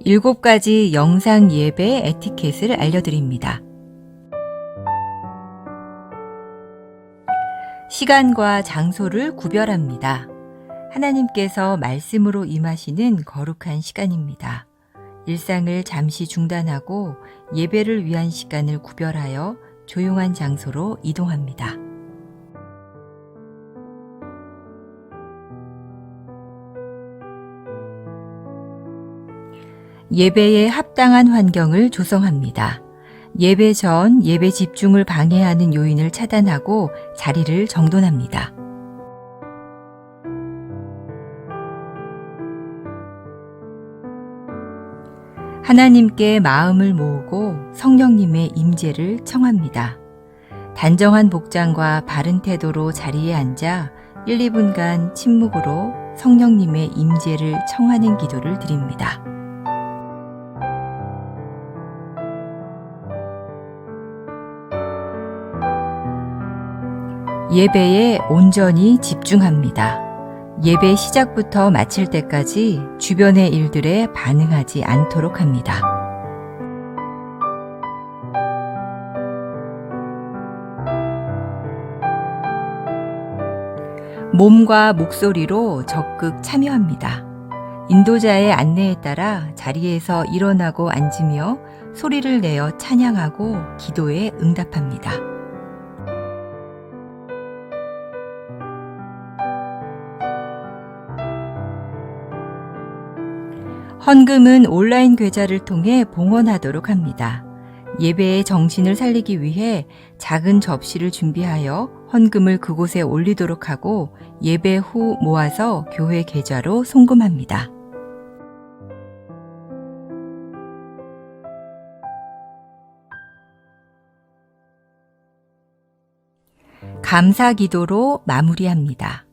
7가지 영상 예배 에티켓을 알려드립니다. 시간과 장소를 구별합니다. 하나님께서 말씀으로 임하시는 거룩한 시간입니다. 일상을 잠시 중단하고 예배를 위한 시간을 구별하여 조용한 장소로 이동합니다. 예배에 합당한 환경을 조성합니다. 예배 전 예배 집중을 방해하는 요인을 차단하고 자리를 정돈합니다. 하나님께 마음을 모으고 성령님의 임재를 청합니다. 단정한 복장과 바른 태도로 자리에 앉아 1, 2분간 침묵으로 성령님의 임재를 청하는 기도를 드립니다. 예배에 온전히 집중합니다. 예배 시작부터 마칠 때까지 주변의 일들에 반응하지 않도록 합니다. 몸과 목소리로 적극 참여합니다. 인도자의 안내에 따라 자리에서 일어나고 앉으며 소리를 내어 찬양하고 기도에 응답합니다. 헌금은 온라인 계좌를 통해 봉헌하도록 합니다. 예배의 정신을 살리기 위해 작은 접시를 준비하여 헌금을 그곳에 올리도록 하고 예배 후 모아서 교회 계좌로 송금합니다. 감사 기도로 마무리합니다.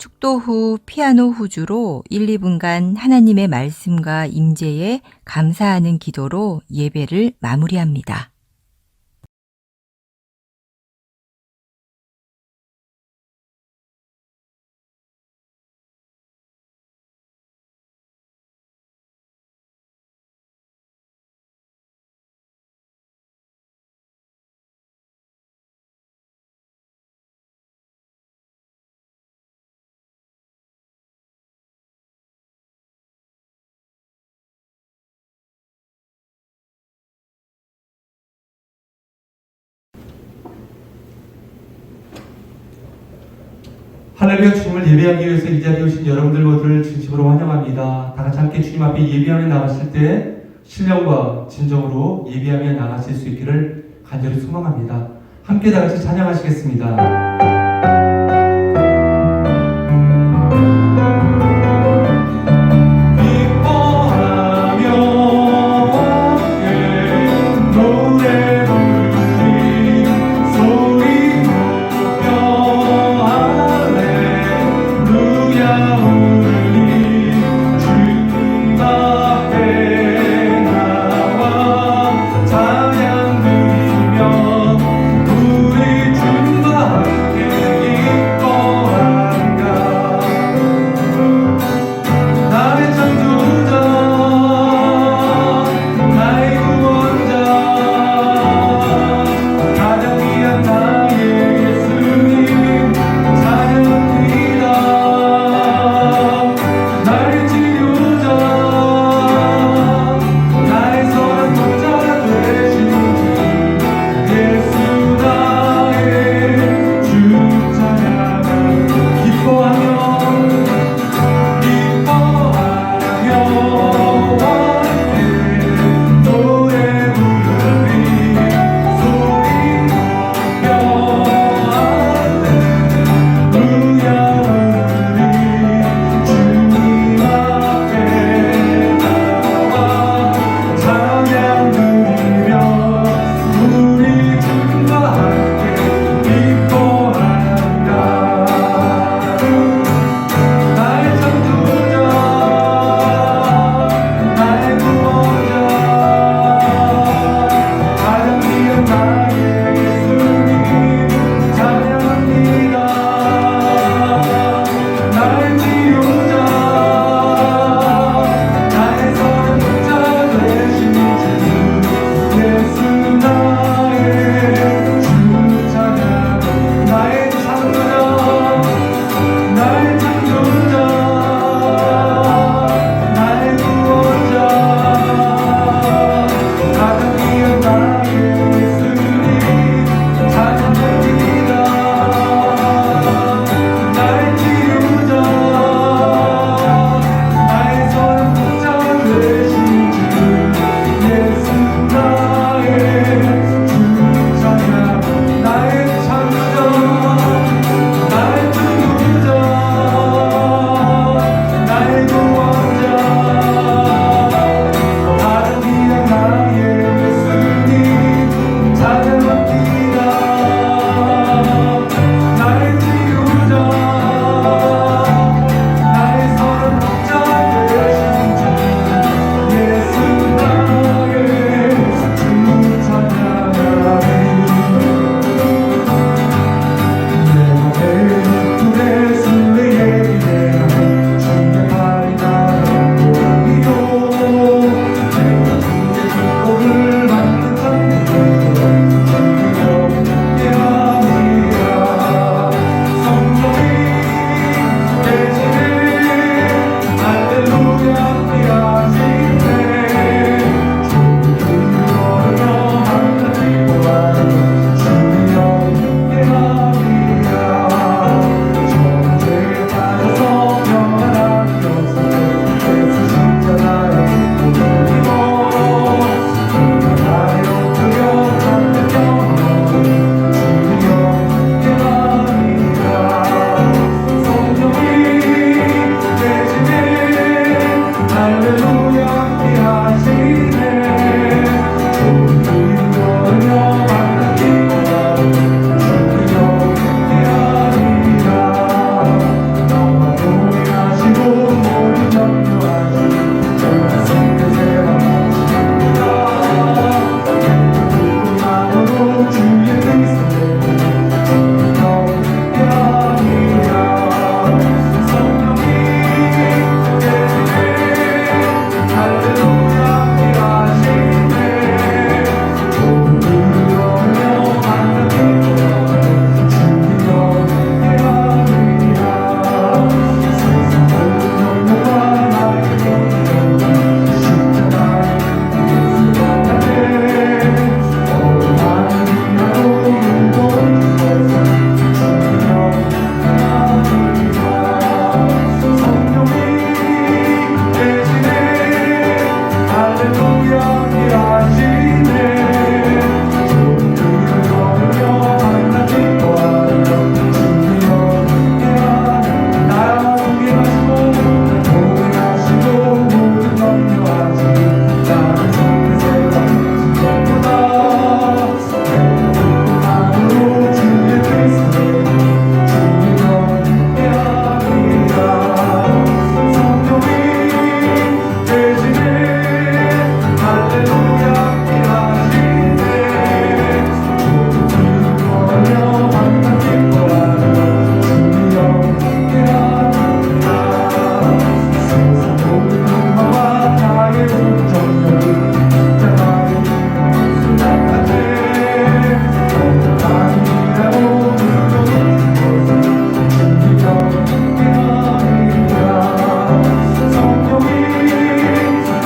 축도 후 피아노 후주로 1, 2분간 하나님의 말씀과 임재에 감사하는 기도로 예배를 마무리합니다. 할렐루야. 주님을 예배하기 위해서 이 자리에 오신 여러분들 모두를 진심으로 환영합니다. 다 같이 함께 주님 앞에 예배하며 나가실 때 신령과 진정으로 예배하며 나가실 수 있기를 간절히 소망합니다. 함께 다 같이 찬양하시겠습니다.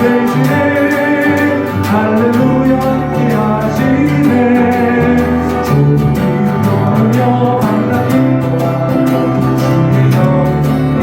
되시네 할렐루야 함께 하시네 주님 기도하며 반갑게 기도하며 주의 영광에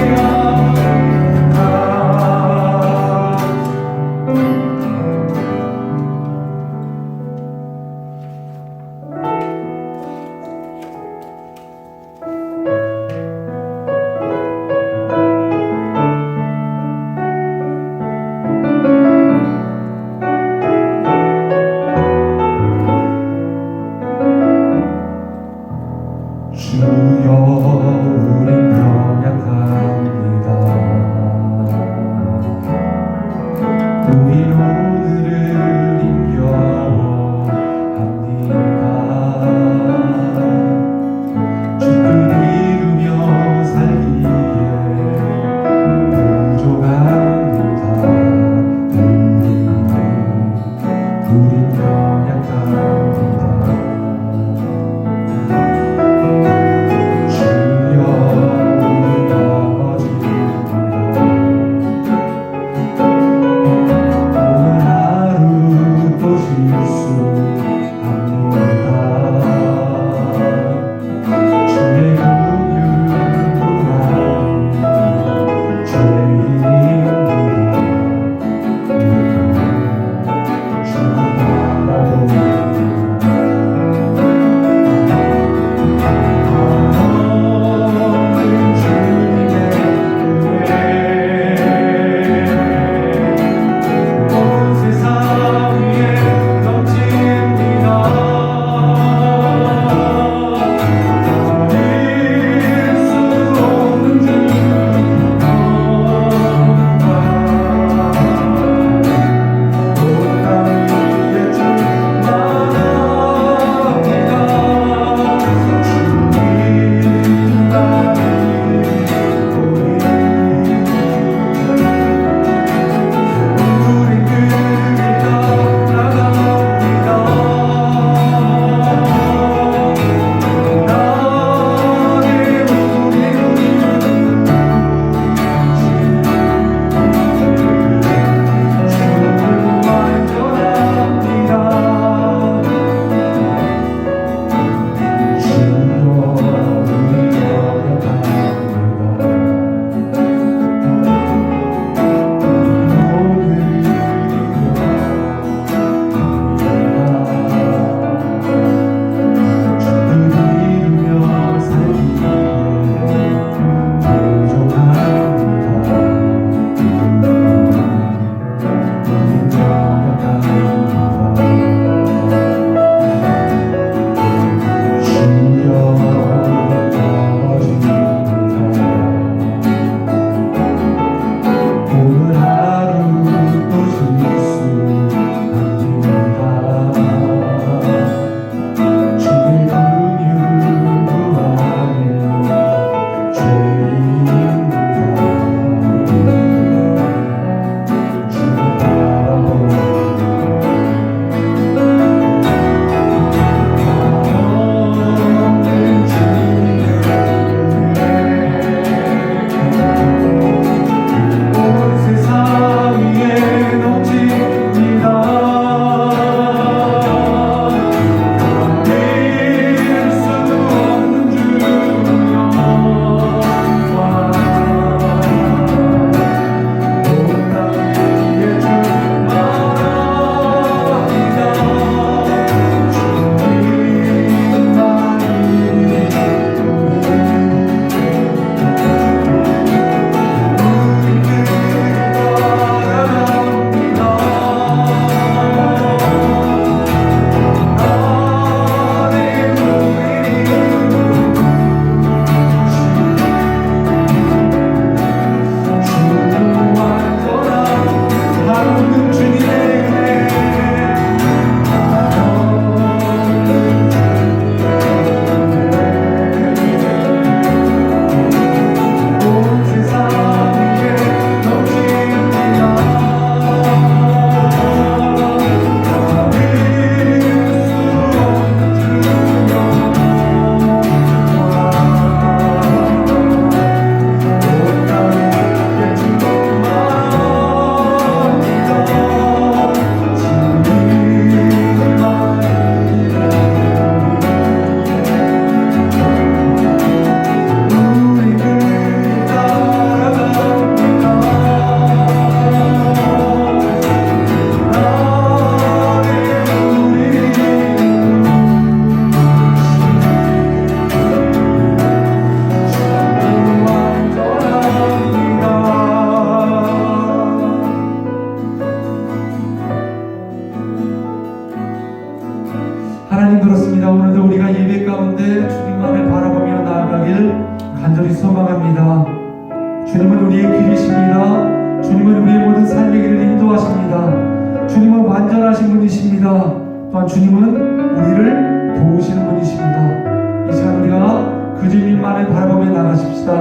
분이십니다. 주님은 우리의 모든 삶의 길을 인도하십니다. 주님은 완전하신 분이십니다. 또한 주님은 우리를 도우시는 분이십니다. 이 시간 우리가 그 주님만을 바라보며 나가십시다.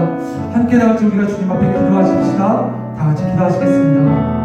함께 다 같이 우리가 주님 앞에 기도하십시다. 다 같이 기도하시겠습니다.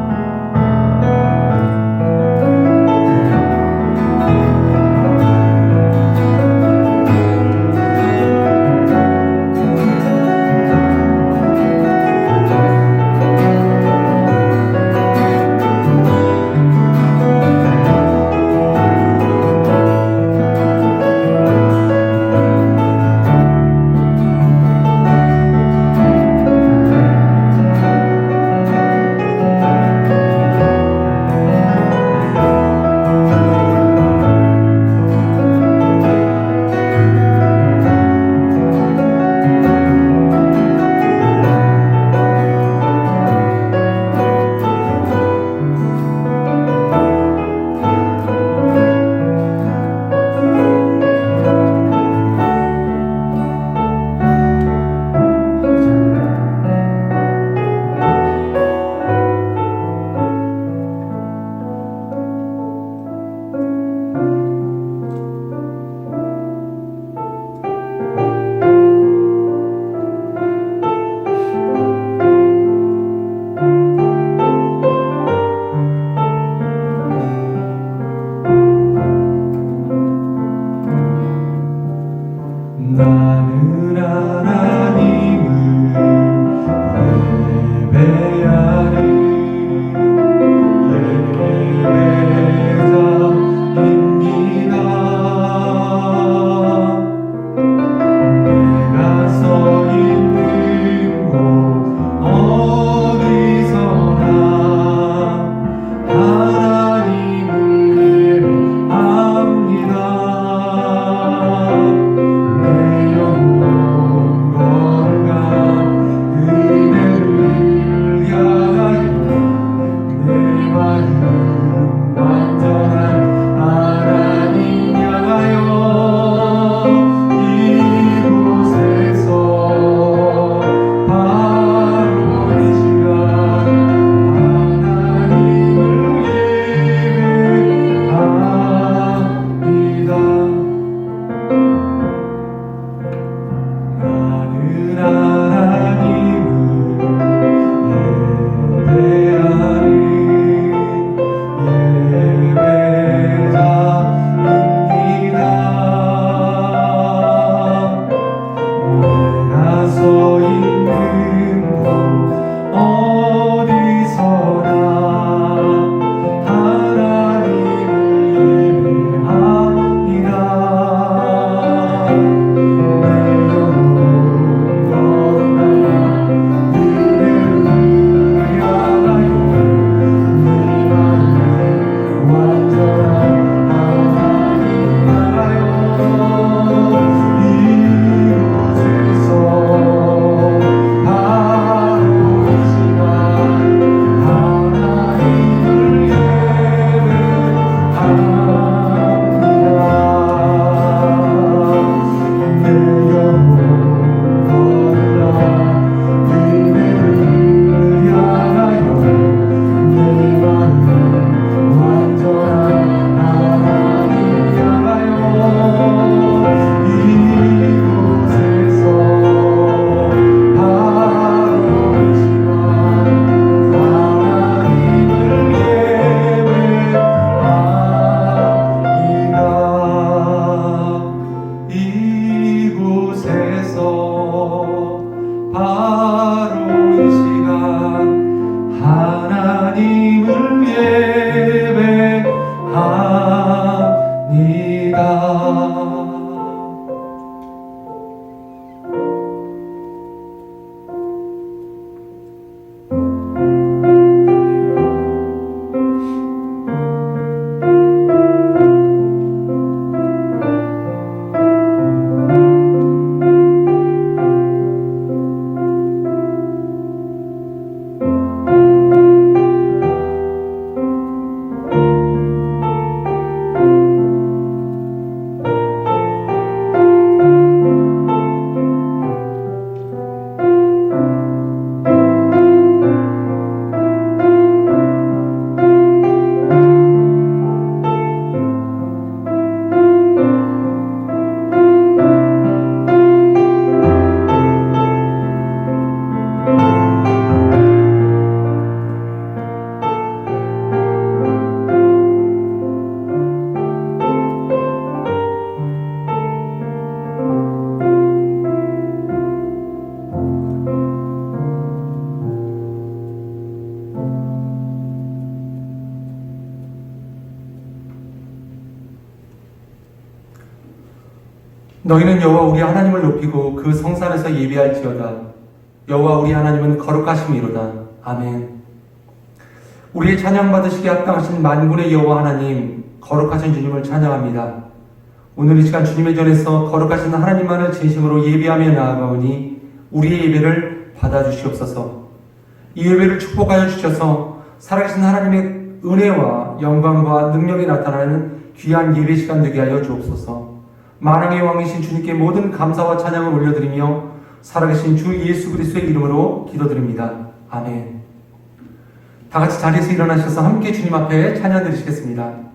너희는 여호와 우리 하나님을 높이고 그 성산에서 예배할지어다. 여호와 우리 하나님은 거룩하심이로다. 아멘. 우리의 찬양 받으시기에 합당하신 만군의 여호와 하나님, 거룩하신 주님을 찬양합니다. 오늘 이 시간 주님의 전에서 거룩하신 하나님만을 진심으로 예배하며 나아가오니 우리의 예배를 받아주시옵소서. 이 예배를 축복하여 주셔서 살아계신 하나님의 은혜와 영광과 능력이 나타나는 귀한 예배 시간 되게 하여 주옵소서. 만왕의 왕이신 주님께 모든 감사와 찬양을 올려드리며 살아계신 주 예수 그리스도의 이름으로 기도드립니다. 아멘. 다 같이 자리에서 일어나셔서 함께 주님 앞에 찬양 드리시겠습니다.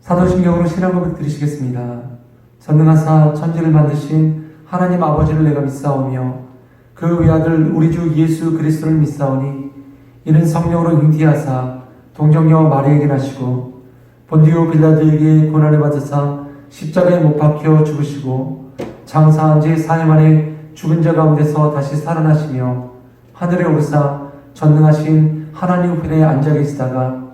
사도신경으로 신앙 고백 드리시겠습니다. 전능하사 천지를 만드신 하나님 아버지를 내가 믿사오며 그 외아들 우리 주 예수 그리스도를 믿사오니 이는 성령으로 잉태하사 동정녀 마리아에게 나시고 본디오 빌라도에게 고난을 받으사 십자가에 못 박혀 죽으시고 장사한 지 4일 만에 죽은 자 가운데서 다시 살아나시며 하늘에 오르사 전능하신 하나님 우편에 앉아 계시다가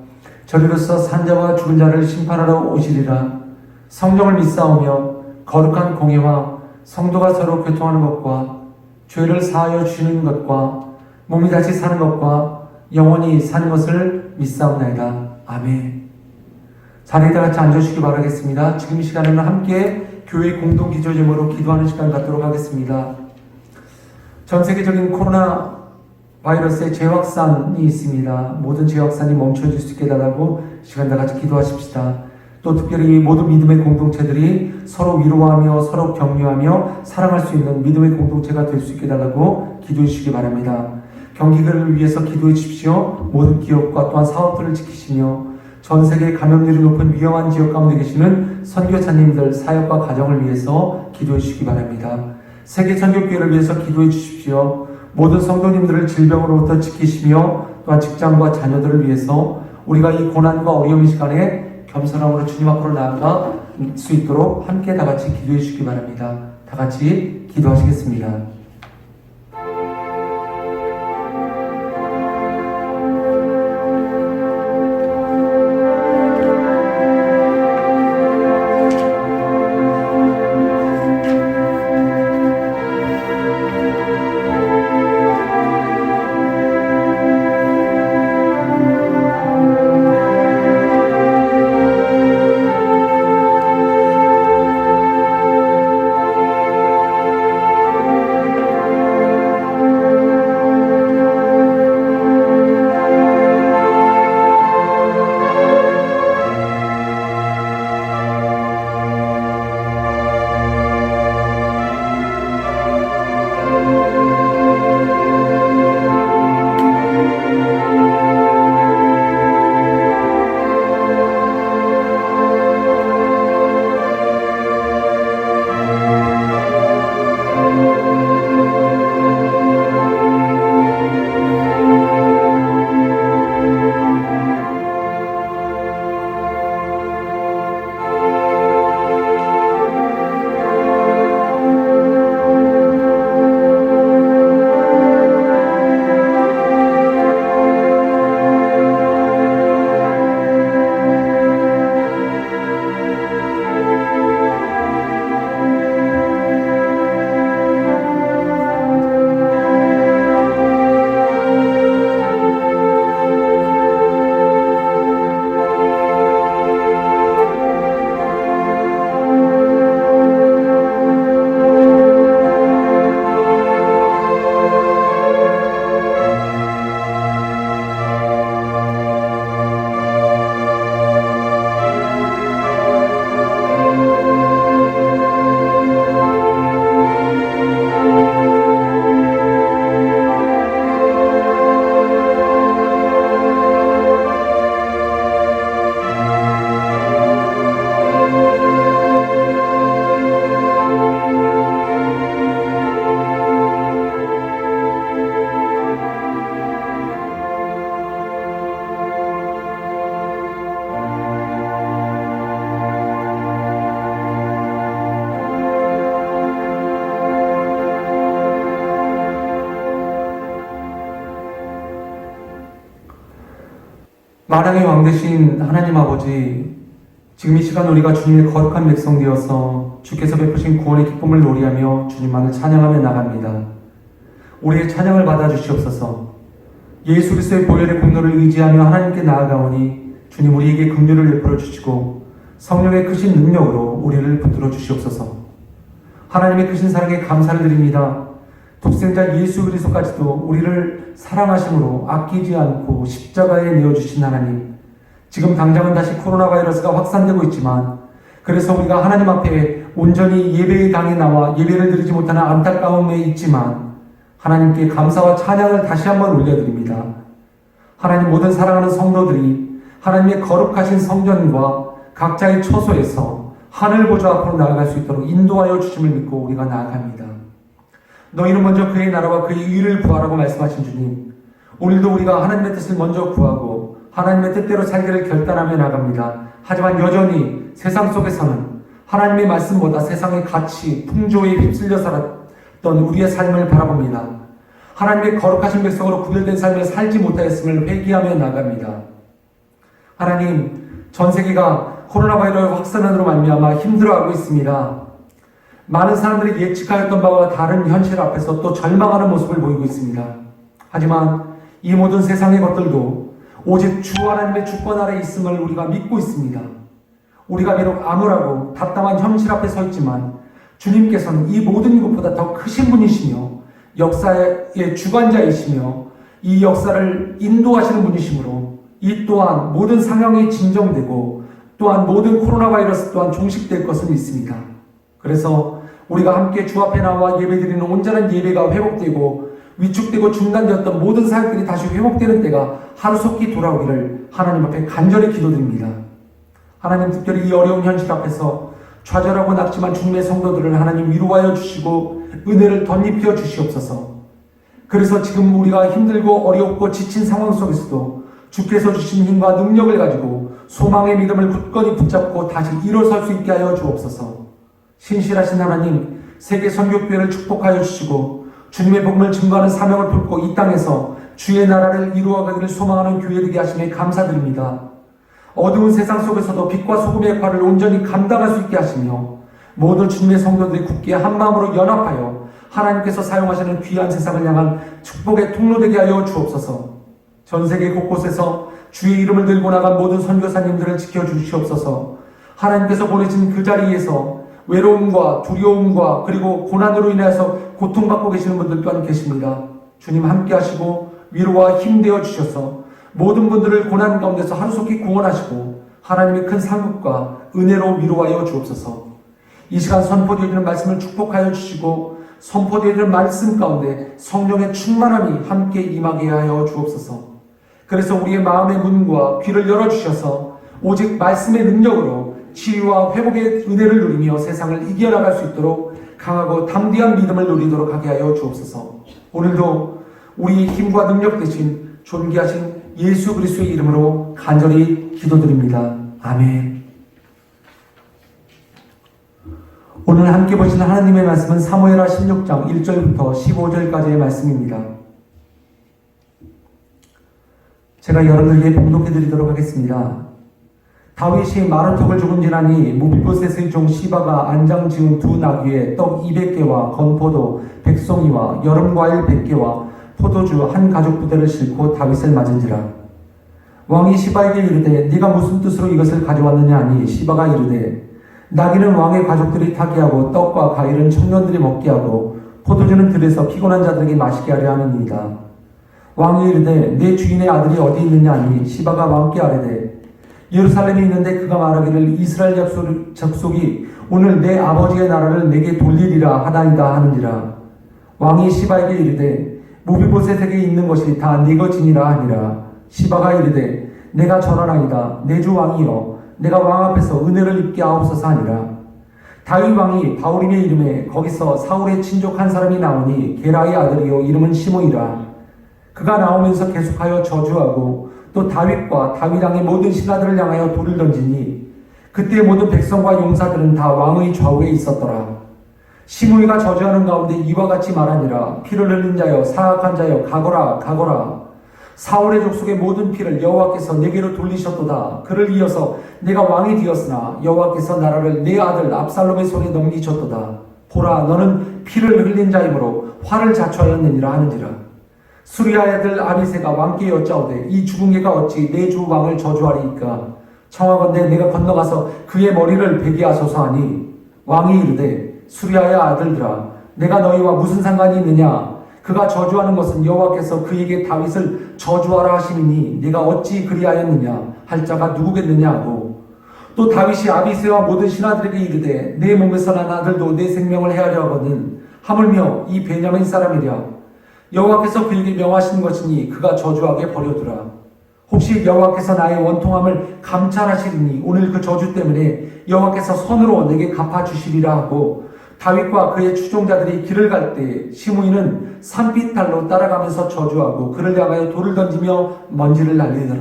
저리로서 산자와 죽은 자를 심판하러 오시리라. 성령을 믿사오며 거룩한 공예와 성도가 서로 교통하는 것과 죄를 사하여 주시는 것과 몸이 다시 사는 것과 영원히 사는 것을 믿사옵나이다. 아멘. 자리에 다 같이 앉으시기 바라겠습니다. 지금 이 시간에는 함께 교회 공동 기도 제목으로 기도하는 시간 갖도록 하겠습니다. 전 세계적인 코로나 바이러스의 재확산이 있습니다. 모든 재확산이 멈춰질 수 있게 해달라고 시간 다 같이 기도하십시다. 또 특별히 모든 믿음의 공동체들이 서로 위로하며 서로 격려하며 사랑할 수 있는 믿음의 공동체가 될 수 있게 해달라고 기도해 주시기 바랍니다. 경기를 위해서 기도해 주십시오. 모든 기업과 또한 사업들을 지키시며 전 세계 감염률이 높은 위험한 지역 가운데 계시는 선교사님들 사역과 가정을 위해서 기도해 주시기 바랍니다. 세계 선교교회를 위해서 기도해 주십시오. 모든 성도님들을 질병으로부터 지키시며 또한 직장과 자녀들을 위해서 우리가 이 고난과 어려운 시간에 겸손함으로 주님 앞으로 나아갈 수 있도록 함께 다 같이 기도해 주시기 바랍니다. 다 같이 기도하시겠습니다. 만왕의 왕 되신 하나님 아버지, 지금 이 시간 우리가 주님의 거룩한 백성 되어서 주께서 베푸신 구원의 기쁨을 노래하며 주님만을 찬양하며 나갑니다. 우리의 찬양을 받아주시옵소서. 예수 그리스도의 보혈의 공로를 의지하며 하나님께 나아가오니 주님 우리에게 긍휼을 베풀어 주시고 성령의 크신 능력으로 우리를 붙들어 주시옵소서. 하나님의 크신 사랑에 감사를 드립니다. 독생자 예수 그리스도까지도 우리를 사랑하심으로 아끼지 않고 십자가에 내어주신 하나님, 지금 당장은 다시 코로나 바이러스가 확산되고 있지만 그래서 우리가 하나님 앞에 온전히 예배의 당에 나와 예배를 드리지 못하는 안타까움에 있지만 하나님께 감사와 찬양을 다시 한번 올려드립니다. 하나님, 모든 사랑하는 성도들이 하나님의 거룩하신 성전과 각자의 처소에서 하늘 보좌 앞으로 나아갈 수 있도록 인도하여 주심을 믿고 우리가 나아갑니다. 너희는 먼저 그의 나라와 그의 의를 구하라고 말씀하신 주님, 오늘도 우리가 하나님의 뜻을 먼저 구하고 하나님의 뜻대로 살기를 결단하며 나갑니다. 하지만 여전히 세상 속에서는 하나님의 말씀보다 세상의 가치, 풍조에 휩쓸려 살았던 우리의 삶을 바라봅니다. 하나님의 거룩하신 백성으로 구별된 삶을 살지 못하였음을 회개하며 나갑니다. 하나님, 전 세계가 코로나 바이러스 확산으로 말미암아 힘들어하고 있습니다. 많은 사람들이 예측하였던 바와 다른 현실 앞에서 또 절망하는 모습을 보이고 있습니다. 하지만 이 모든 세상의 것들도 오직 주 하나님의 주권 아래 있음을 우리가 믿고 있습니다. 우리가 비록 암울하고 답답한 현실 앞에 서 있지만 주님께서는 이 모든 것보다 더 크신 분이시며 역사의 주관자이시며 이 역사를 인도하시는 분이시므로 이 또한 모든 상황이 진정되고 또한 모든 코로나 바이러스 또한 종식될 것을 믿습니다. 그래서 우리가 함께 주 앞에 나와 예배드리는 온전한 예배가 회복되고 위축되고 중단되었던 모든 사역들이 다시 회복되는 때가 하루속히 돌아오기를 하나님 앞에 간절히 기도드립니다. 하나님, 특별히 이 어려운 현실 앞에서 좌절하고 낙심한 주님의 성도들을 하나님 위로하여 주시고 은혜를 덧입혀 주시옵소서. 그래서 지금 우리가 힘들고 어렵고 지친 상황 속에서도 주께서 주신 힘과 능력을 가지고 소망의 믿음을 굳건히 붙잡고 다시 일어설 수 있게 하여 주옵소서. 신실하신 하나님, 세계 선교교회를 축복하여 주시고 주님의 복음을 증거하는 사명을 품고 이 땅에서 주의 나라를 이루어가기를 소망하는 교회되게 하심에 감사드립니다. 어두운 세상 속에서도 빛과 소금의 역할을 온전히 감당할 수 있게 하시며 모든 주님의 성도들이 굳게 한마음으로 연합하여 하나님께서 사용하시는 귀한 세상을 향한 축복의 통로되게 하여 주옵소서. 전 세계 곳곳에서 주의 이름을 들고 나간 모든 선교사님들을 지켜주시옵소서. 하나님께서 보내신 그 자리에서 외로움과 두려움과 그리고 고난으로 인해서 고통받고 계시는 분들 또한 계십니다. 주님 함께 하시고 위로와 힘되어 주셔서 모든 분들을 고난 가운데서 하루속히 구원하시고 하나님의 큰 상급과 은혜로 위로하여 주옵소서. 이 시간 선포되어지는 말씀을 축복하여 주시고 선포되어지는 말씀 가운데 성령의 충만함이 함께 임하게 하여 주옵소서. 그래서 우리의 마음의 문과 귀를 열어주셔서 오직 말씀의 능력으로 치유와 회복의 은혜를 누리며 세상을 이겨나갈 수 있도록 강하고 담대한 믿음을 누리도록 하게 하여 주옵소서. 오늘도 우리의 힘과 능력 대신 존귀하신 예수 그리스도의 이름으로 간절히 기도드립니다. 아멘. 오늘 함께 보시는 하나님의 말씀은 사무엘하 16장 1절부터 15절까지의 말씀입니다. 제가 여러분들에게 봉독해드리도록 하겠습니다. 다윗이 마루턱을 죽은지라니 무비보셋의 종 시바가 안장 지은 두 나귀에 떡 200개와 건포도 100송이와 여름과일 100개와 포도주 한 가죽 부대를 싣고 다윗을 맞은지라. 왕이 시바에게 이르되 네가 무슨 뜻으로 이것을 가져왔느냐 하니 시바가 이르되 나귀는 왕의 가족들이 타게 하고 떡과 과일은 청년들이 먹게 하고 포도주는 들에서 피곤한 자들에게 마시게 하려 함이니이다. 왕이 이르되 내 주인의 아들이 어디 있느냐 하니 시바가 왕께 아뢰되 예루살렘에 있는데 그가 말하기를 이스라엘 족속이 오늘 내 아버지의 나라를 내게 돌리리라 하나이다 하는지라. 왕이 시바에게 이르되 무비보셋에게 있는 것이 다 네 것이니라 하니라. 시바가 이르되 내가 전하나이다. 내 주 왕이여 내가 왕 앞에서 은혜를 입게 하옵소서 하니라. 다윗 왕이 바울임의 이름에 거기서 사울의 친족 한 사람이 나오니 게라의 아들이요 이름은 시므이라. 그가 나오면서 계속하여 저주하고 또 다윗과 다윗 왕의 모든 신하들을 향하여 돌을 던지니 그때 모든 백성과 용사들은 다 왕의 좌우에 있었더라. 시므이가 저주하는 가운데 이와 같이 말하니라. 피를 흘린 자여 사악한 자여 가거라 가거라. 사울의 족속의 모든 피를 여호와께서 내게로 돌리셨도다. 그를 이어서 내가 왕이 되었으나 여호와께서 나라를 내 아들 압살롬의 손에 넘기셨도다. 보라, 너는 피를 흘린 자이므로 화를 자초하였느니라 하는지라. 수리아의 아들 아비새가 왕께 여짜오되 이 죽은 개가 어찌 내 주 왕을 저주하리이까. 청하건대 내가 건너가서 그의 머리를 베게 하소서 하니 왕이 이르되 수리아의 아들들아, 내가 너희와 무슨 상관이 있느냐. 그가 저주하는 것은 여호와께서 그에게 다윗을 저주하라 하시니 네가 어찌 그리하였느냐 할 자가 누구겠느냐 하고, 또 다윗이 아비새와 모든 신하들에게 이르되 내 몸에서 난 아들도 내 생명을 해하려 하거든 하물며 이 베냐민 사람이랴. 여호와께서 그에게 명하신 것이니 그가 저주하게 버려두라. 혹시 여호와께서 나의 원통함을 감찰하시리니 오늘 그 저주 때문에 여호와께서 손으로 내게 갚아주시리라 하고, 다윗과 그의 추종자들이 길을 갈 때 시므이는 산비탈로 따라가면서 저주하고 그를 향하여 돌을 던지며 먼지를 날리더라.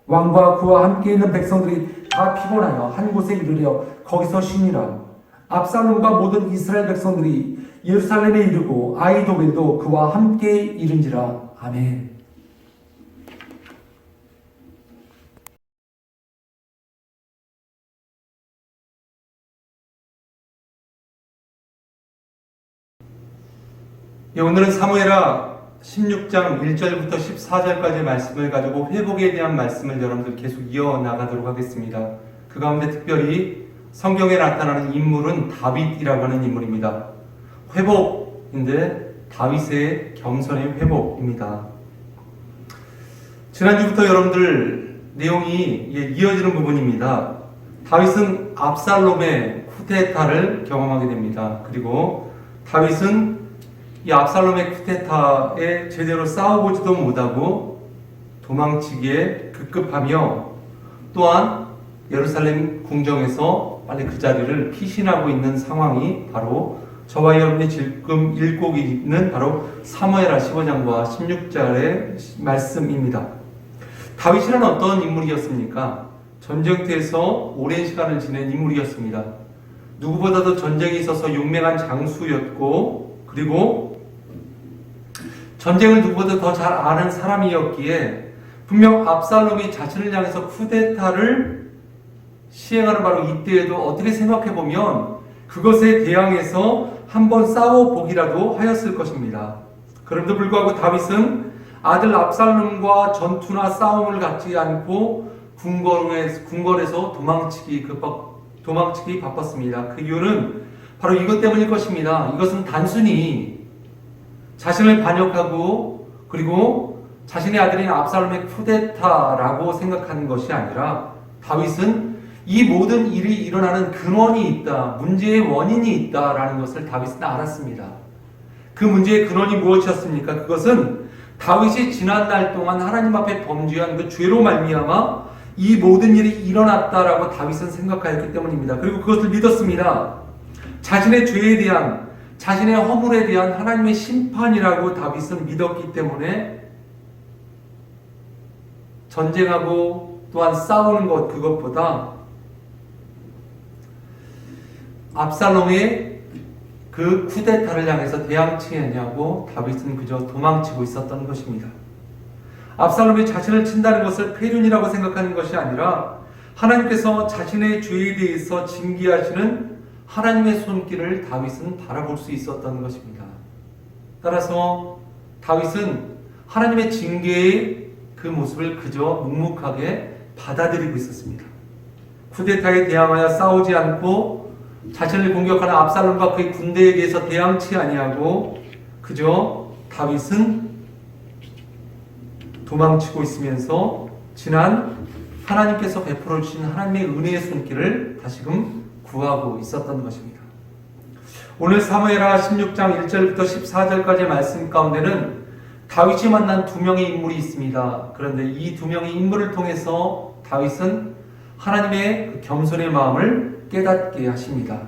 왕과 그와 함께 있는 백성들이 다 피곤하여 한 곳에 이르려 거기서 쉬니라. 압살롬과 모든 이스라엘 백성들이 예루살렘에 이르고 아히도벨도 그와 함께 이른지라. 아멘. 예, 오늘은 사무엘하 16장 1절부터 14절까지의 말씀을 가지고 회복에 대한 말씀을 여러분들 계속 이어나가도록 하겠습니다. 그 가운데 특별히 성경에 나타나는 인물은 다윗이라고 하는 인물입니다. 회복인데 다윗의 겸손의 회복입니다. 지난주부터 여러분들 내용이 이어지는 부분입니다. 다윗은 압살롬의 쿠데타를 경험하게 됩니다. 그리고 다윗은 이 압살롬의 쿠데타에 제대로 싸워보지도 못하고 도망치기에 급급하며, 또한 예루살렘 궁정에서 빨리 그 자리를 피신하고 있는 상황이 바로 저와 여러분이 지금 읽고 있는 바로 사무엘하 15장과 16절의 말씀입니다. 다윗이란 어떤 인물이었습니까? 전쟁터에서 오랜 시간을 지낸 인물이었습니다. 누구보다도 전쟁에 있어서 용맹한 장수였고, 그리고 전쟁을 누구보다 더 잘 아는 사람이었기에 분명 압살롬이 자신을 향해서 쿠데타를 시행하는 바로 이때에도 어떻게 생각해보면 그것에 대항해서 한번 싸워보기라도 하였을 것입니다. 그럼에도 불구하고 다윗은 아들 압살롬과 전투나 싸움을 갖지 않고 궁궐에서 도망치기 바빴습니다. 그 이유는 바로 이것 때문일 것입니다. 이것은 단순히 자신을 반역하고 그리고 자신의 아들인 압살롬의 쿠데타라고 생각하는 것이 아니라, 다윗은 이 모든 일이 일어나는 근원이 있다, 문제의 원인이 있다라는 것을 다윗은 알았습니다. 그 문제의 근원이 무엇이었습니까? 그것은 다윗이 지난 날 동안 하나님 앞에 범죄한 그 죄로 말미암아 이 모든 일이 일어났다라고 다윗은 생각하였기 때문입니다. 그리고 그것을 믿었습니다. 자신의 죄에 대한, 자신의 허물에 대한 하나님의 심판이라고 다윗은 믿었기 때문에 전쟁하고 또한 싸우는 것, 그것보다 압살롬의 그 쿠데타를 향해서 대항치느냐고 다윗은 그저 도망치고 있었던 것입니다. 압살롬이 자신을 친다는 것을 폐륜이라고 생각하는 것이 아니라 하나님께서 자신의 죄에 대해서 징계하시는 하나님의 손길을 다윗은 바라볼 수 있었던 것입니다. 따라서 다윗은 하나님의 징계의 그 모습을 그저 묵묵하게 받아들이고 있었습니다. 쿠데타에 대항하여 싸우지 않고 자신을 공격하는 압살롬과 그의 군대에 대해서 대항치 아니하고 그저 다윗은 도망치고 있으면서 지난 하나님께서 베풀어 주신 하나님의 은혜의 손길을 다시금 구하고 있었던 것입니다. 오늘 사무엘하 16장 1절부터 14절까지의 말씀 가운데는 다윗이 만난 두 명의 인물이 있습니다. 그런데 이 두 명의 인물을 통해서 다윗은 하나님의 그 겸손의 마음을 깨닫게 하십니다.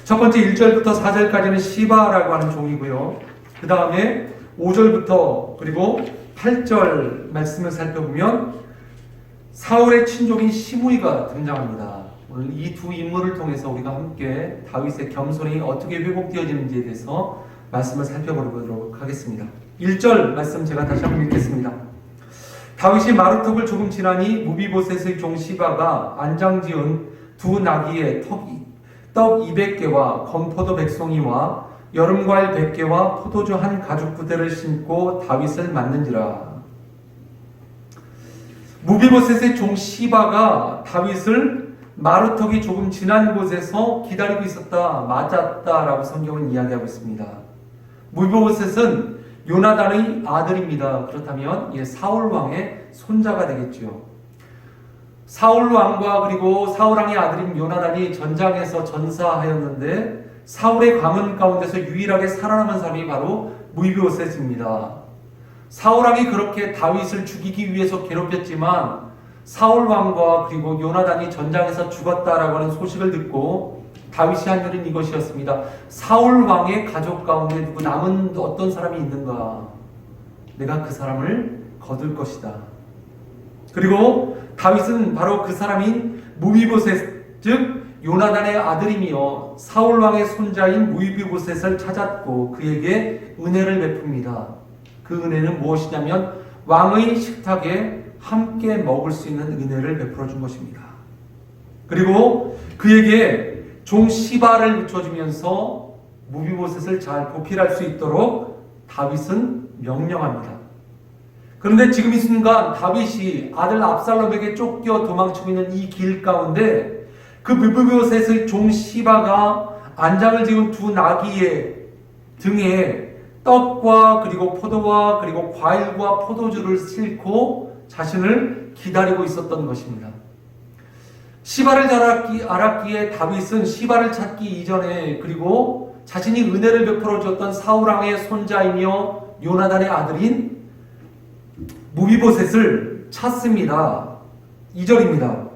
첫 번째 1절부터 4절까지는 시바라고 하는 종이고요. 그 다음에 5절부터 그리고 8절 말씀을 살펴보면 사울의 친족인 시므이가 등장합니다. 오늘 이 두 인물을 통해서 우리가 함께 다윗의 겸손이 어떻게 회복되어지는지에 대해서 말씀을 살펴보도록 하겠습니다. 1절 말씀 제가 다시 한번 읽겠습니다. 다윗이 마루턱을 조금 지나니 무비보셋의 종 시바가 안장지은 두 나귀의 떡 200개와 건포도 100송이와 여름과일 100개와 포도주 한 가죽 부대를 신고 다윗을 맞는지라. 무비보셋의 종 시바가 다윗을 마루턱이 조금 지난 곳에서 기다리고 있었다, 맞았다라고 성경은 이야기하고 있습니다. 무비보셋은 요나단의 아들입니다. 그렇다면 사울 왕의 손자가 되겠죠. 사울 왕과 그리고 사울 왕의 아들인 요나단이 전장에서 전사하였는데 사울의 가문 가운데서 유일하게 살아남은 사람이 바로 무비보셋입니다. 사울 왕이 그렇게 다윗을 죽이기 위해서 괴롭혔지만 사울 왕과 그리고 요나단이 전장에서 죽었다라고 하는 소식을 듣고 다윗이 한 일은 이것이었습니다. 사울 왕의 가족 가운데 누구 남은 어떤 사람이 있는가? 내가 그 사람을 거둘 것이다. 그리고 다윗은 바로 그 사람인 무비보셋, 즉 요나단의 아들이며 사울 왕의 손자인 무비보셋을 찾았고 그에게 은혜를 베풉니다. 그 은혜는 무엇이냐면 왕의 식탁에 함께 먹을 수 있는 은혜를 베풀어 준 것입니다. 그리고 그에게 종 시바를 붙여주면서 무비보셋을 잘 보필할 수 있도록 다윗은 명령합니다. 그런데 지금 이 순간 다윗이 아들 압살롬에게 쫓겨 도망치고 있는 이 길 가운데 그 무비보셋의 종 시바가 안장을 지은 두 나귀의 등에 떡과 그리고 포도와 그리고 과일과 포도주를 싣고 자신을 기다리고 있었던 것입니다. 시바를 알았기에 다윗은 시바를 찾기 이전에 그리고 자신이 은혜를 베풀어 줬던 사울왕의 손자이며 요나단의 아들인 무비보셋을 찾습니다. 2절입니다.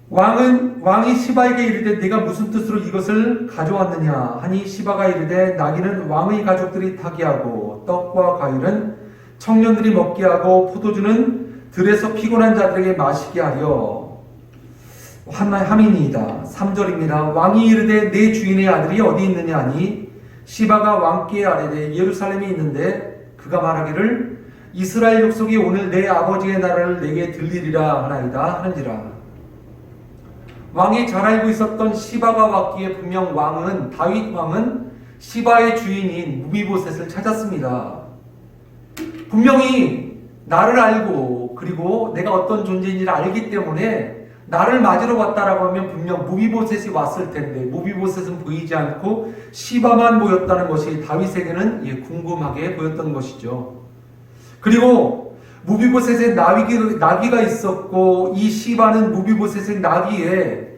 왕이 시바에게 이르되 네가 무슨 뜻으로 이것을 가져왔느냐 하니 시바가 이르되 나귀는 왕의 가족들이 타게 하고 떡과 과일은 청년들이 먹게 하고 포도주는 들에서 피곤한 자들에게 마시게 하려 함이니이다. 3절입니다. 왕이 이르되 내 주인의 아들이 어디 있느냐 하니 시바가 왕께 아뢰되 예루살렘에 있는데 그가 말하기를 이스라엘 족속이 오늘 내 아버지의 나라를 내게 들리리라 하나이다 하는지라. 왕이 잘 알고 있었던 시바가 왔기에 분명 다윗 왕은 시바의 주인인 무비보셋을 찾았습니다. 분명히 나를 알고 그리고 내가 어떤 존재인지를 알기 때문에 나를 맞으러 왔다라고 하면 분명 무비보셋이 왔을 텐데 무비보셋은 보이지 않고 시바만 보였다는 것이 다윗에게는 궁금하게 보였던 것이죠. 그리고 무비보셋의 나귀가 있었고 이 시바는 무비보셋의 나귀에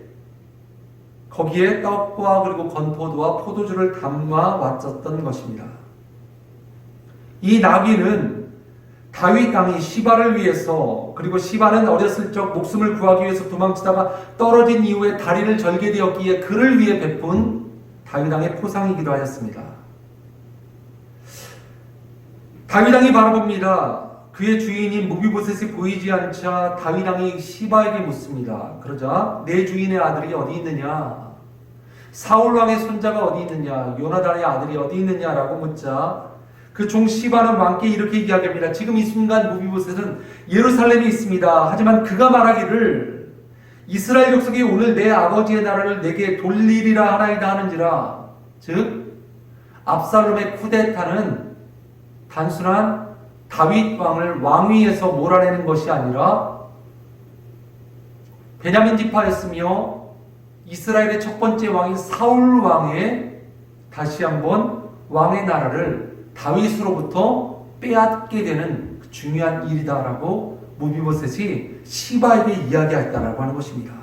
거기에 떡과 그리고 건포도와 포도주를 담아 왔었던 것입니다. 이 나귀는 다윗 왕이 시바를 위해서 그리고 시바는 어렸을 적 목숨을 구하기 위해서 도망치다가 떨어진 이후에 다리를 절게 되었기에 그를 위해 베푼 다윗 왕의 포상이기도 하였습니다. 다윗 왕이 바라봅니다. 그의 주인인 무비보셋이 보이지 않자 다윗 왕이 시바에게 묻습니다. 그러자 내 주인의 아들이 어디 있느냐? 사울 왕의 손자가 어디 있느냐? 요나단의 아들이 어디 있느냐라고 묻자 그 종 시바는 왕께 이렇게 이야기합니다. 지금 이 순간 무비보셋은 예루살렘에 있습니다. 하지만 그가 말하기를 이스라엘 족속이 오늘 내 아버지의 나라를 내게 돌리리라 하나이다 하는지라. 즉 압살롬의 쿠데타는 단순한 다윗 왕을 왕위에서 몰아내는 것이 아니라 베냐민 지파였으며 이스라엘의 첫 번째 왕인 사울 왕의 다시 한번 왕의 나라를 다윗으로부터 빼앗게 되는 중요한 일이다라고 무비보셋이 시바에게 이야기했다라고 하는 것입니다.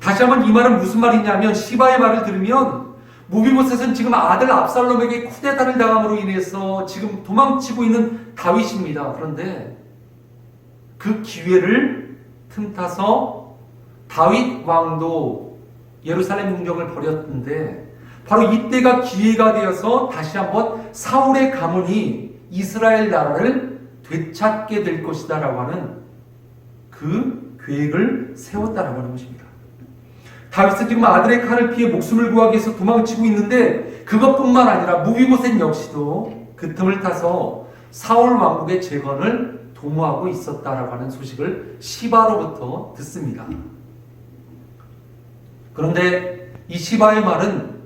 다시 한번 이 말은 무슨 말이냐면 시바의 말을 들으면 무비보셋은 지금 아들 압살롬에게 쿠데타를 당함으로 인해서 지금 도망치고 있는 다윗입니다. 그런데 그 기회를 틈타서 다윗 왕도 예루살렘 궁정을 버렸는데 바로 이때가 기회가 되어서 다시 한번 사울의 가문이 이스라엘 나라를 되찾게 될 것이다 라고 하는 그 계획을 세웠다라고 하는 것입니다. 다윗은 지금 아들의 칼을 피해 목숨을 구하기 위해서 도망치고 있는데 그것뿐만 아니라 무비보셋 역시도 그 틈을 타서 사울 왕국의 재건을 도모하고 있었다라고 하는 소식을 시바로부터 듣습니다. 그런데 이 시바의 말은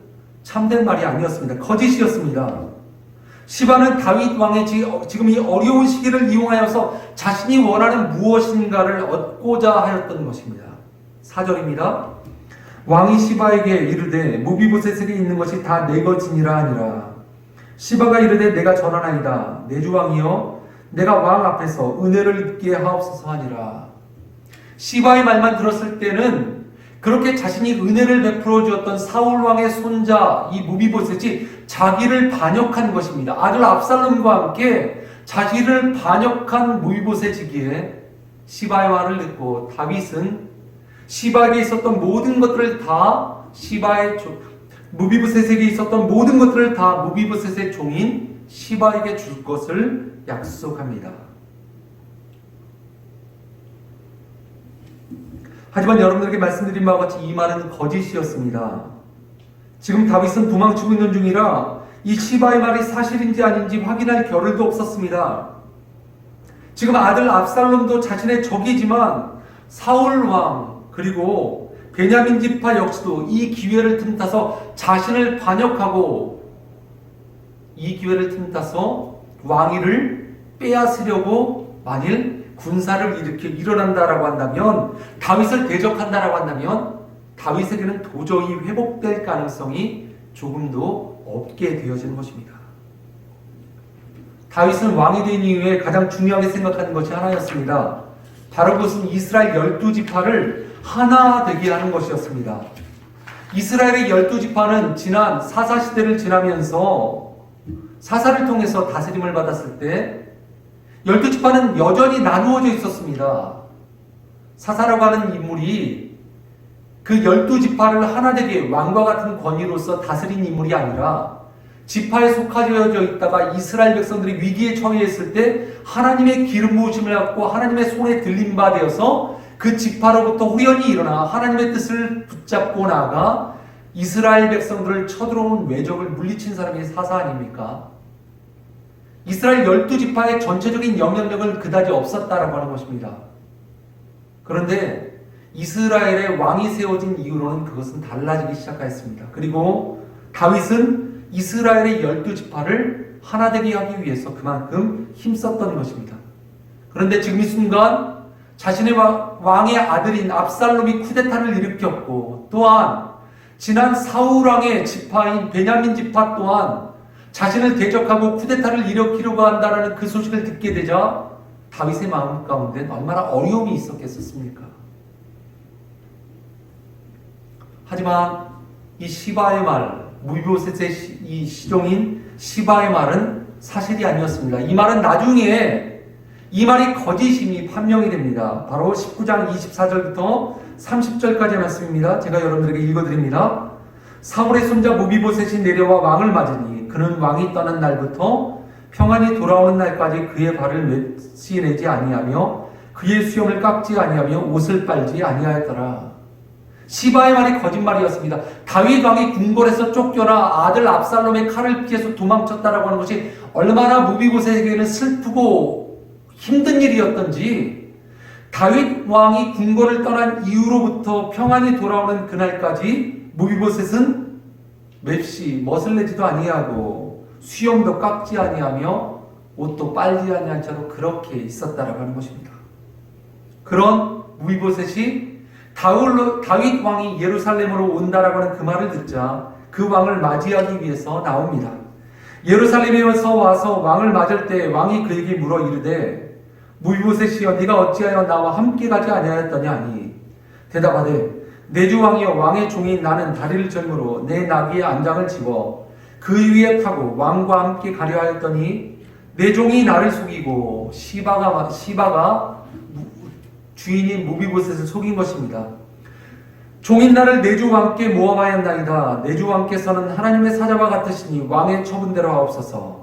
참된 말이 아니었습니다. 거짓이었습니다. 시바는 다윗 왕의 지금 이 어려운 시기를 이용하여서 자신이 원하는 무엇인가를 얻고자 하였던 것입니다. 4절입니다. 왕이 시바에게 이르되 무비보셋에게 있는 것이 다 내 것이니라 하니라. 시바가 이르되 내가 전하나이다. 내 주 왕이여 내가 왕 앞에서 은혜를 입게 하옵소서 하니라. 시바의 말만 들었을 때는 그렇게 자신이 은혜를 베풀어 주었던 사울 왕의 손자 이 무비보셋이 자기를 반역한 것입니다. 아들 압살롬과 함께 자기를 반역한 무비보셋이기에 시바의 말을 듣고 다윗은 시바에게 있었던 모든 것들을 다 무비보셋에게 있었던 모든 것들을 다 무비보셋의 종인 시바에게 줄 것을 약속합니다. 하지만 여러분들에게 말씀드린 바와 같이 이 말은 거짓이었습니다. 지금 다윗은 도망치고 있는 중이라 이 시바의 말이 사실인지 아닌지 확인할 겨를도 없었습니다. 지금 아들 압살롬도 자신의 적이지만 사울 왕 그리고 베냐민 지파 역시도 이 기회를 틈타서 자신을 반역하고 이 기회를 틈타서 왕위를 빼앗으려고 만일 군사를 일어난다라고 한다면, 다윗을 대적한다라고 한다면 다윗에게는 도저히 회복될 가능성이 조금도 없게 되어지는 것입니다. 다윗은 왕이 된 이후에 가장 중요하게 생각하는 것이 하나였습니다. 바로 그것은 이스라엘 12지파를 하나 되게 하는 것이었습니다. 이스라엘의 12지파는 지난 사사시대를 지나면서 사사를 통해서 다스림을 받았을 때 12지파는 여전히 나누어져 있었습니다. 사사라고 하는 인물이 그 12지파를 하나 되게 왕과 같은 권위로서 다스린 인물이 아니라 지파에 속하여져 있다가 이스라엘 백성들이 위기에 처해있을 때 하나님의 기름 부으심을 받고 하나님의 손에 들림바 되어서 그 지파로부터 후연히 일어나 하나님의 뜻을 붙잡고 나아가 이스라엘 백성들을 쳐들어온 외적을 물리친 사람이 사사 아닙니까? 이스라엘 12지파의 전체적인 영향력은 그다지 없었다라고 하는 것입니다. 그런데 이스라엘의 왕이 세워진 이후로는 그것은 달라지기 시작하였습니다. 그리고 다윗은 이스라엘의 12지파를 하나 되게 하기 위해서 그만큼 힘썼던 것입니다. 그런데 지금 이 순간 자신의 왕의 아들인 압살롬이 쿠데타를 일으켰고, 또한 지난 사울왕의 지파인 베냐민 지파 또한 자신을 대적하고 쿠데타를 일으키려고 한다는 그 소식을 듣게 되자 다윗의 마음 가운데 얼마나 어려움이 있었겠습니까? 하지만 이 시바의 말, 무비보셋의 이 시종인 시바의 말은 사실이 아니었습니다. 이 말은 나중에 이 말이 거짓임이 판명이 됩니다. 바로 19장 24절부터 30절까지의 말씀입니다. 제가 여러분들에게 읽어드립니다. 사울의 손자 무비보셋이 내려와 왕을 맞으니 그는 왕이 떠난 날부터 평안히 돌아오는 날까지 그의 발을 메시내지 아니하며 그의 수염을 깎지 아니하며 옷을 빨지 아니하였더라. 시바의 말이 거짓말이었습니다. 다윗 왕이 궁궐에서 쫓겨나 아들 압살롬의 칼을 피해서 도망쳤다라고 하는 것이 얼마나 무비보셋에게는 슬프고 힘든 일이었던지, 다윗 왕이 궁궐을 떠난 이후로부터 평안히 돌아오는 그날까지 무비보셋은 맵시 멋을 내지도 아니하고 수염도 깎지 아니하며 옷도 빨지 아니한 채로 그렇게 있었다라고 하는 것입니다. 그런 무비보셋이 다윗 왕이 예루살렘으로 온다라고 하는 그 말을 듣자 그 왕을 맞이하기 위해서 나옵니다. 예루살렘에서 와서 왕을 맞을 때 왕이 그에게 물어 이르되 무비보셋이여 네가 어찌하여 나와 함께 가지 아니하였더냐 하니 대답하되 내 주 왕이여 왕의 종인 나는 다리를 절므로 내 나귀의 안장을 집어 그 위에 타고 왕과 함께 가려 하였더니 내 종이 나를 속이고 시바가 주인인 무비보셋을 속인 것입니다. 종인 나를 내 주 왕께 모함하였나이다. 내 주 왕께서는 하나님의 사자와 같으시니 왕의 처분대로 하옵소서.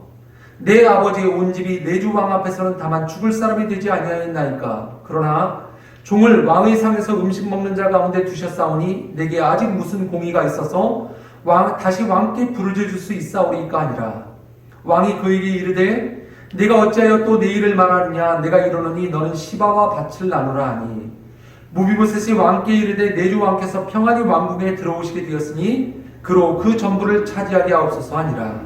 내 아버지의 온 집이 내 주 왕 앞에서는 다만 죽을 사람이 되지 아니하였나이까. 그러나 종을 왕의 상에서 음식 먹는 자 가운데 두셨사오니 내게 아직 무슨 공의가 있어서 다시 왕께 부르짖을 수 있사오리까 하니라. 왕이 그에게 이르되 내가 어찌하여 또 내 일을 말하느냐? 내가 이르노니 너는 시바와 밭을 나누라 하니 무비보셋이 왕께 이르되 내 주 왕께서 평안히 왕궁에 들어오시게 되었으니 그로 그 전부를 차지하게 하옵소서 하니라.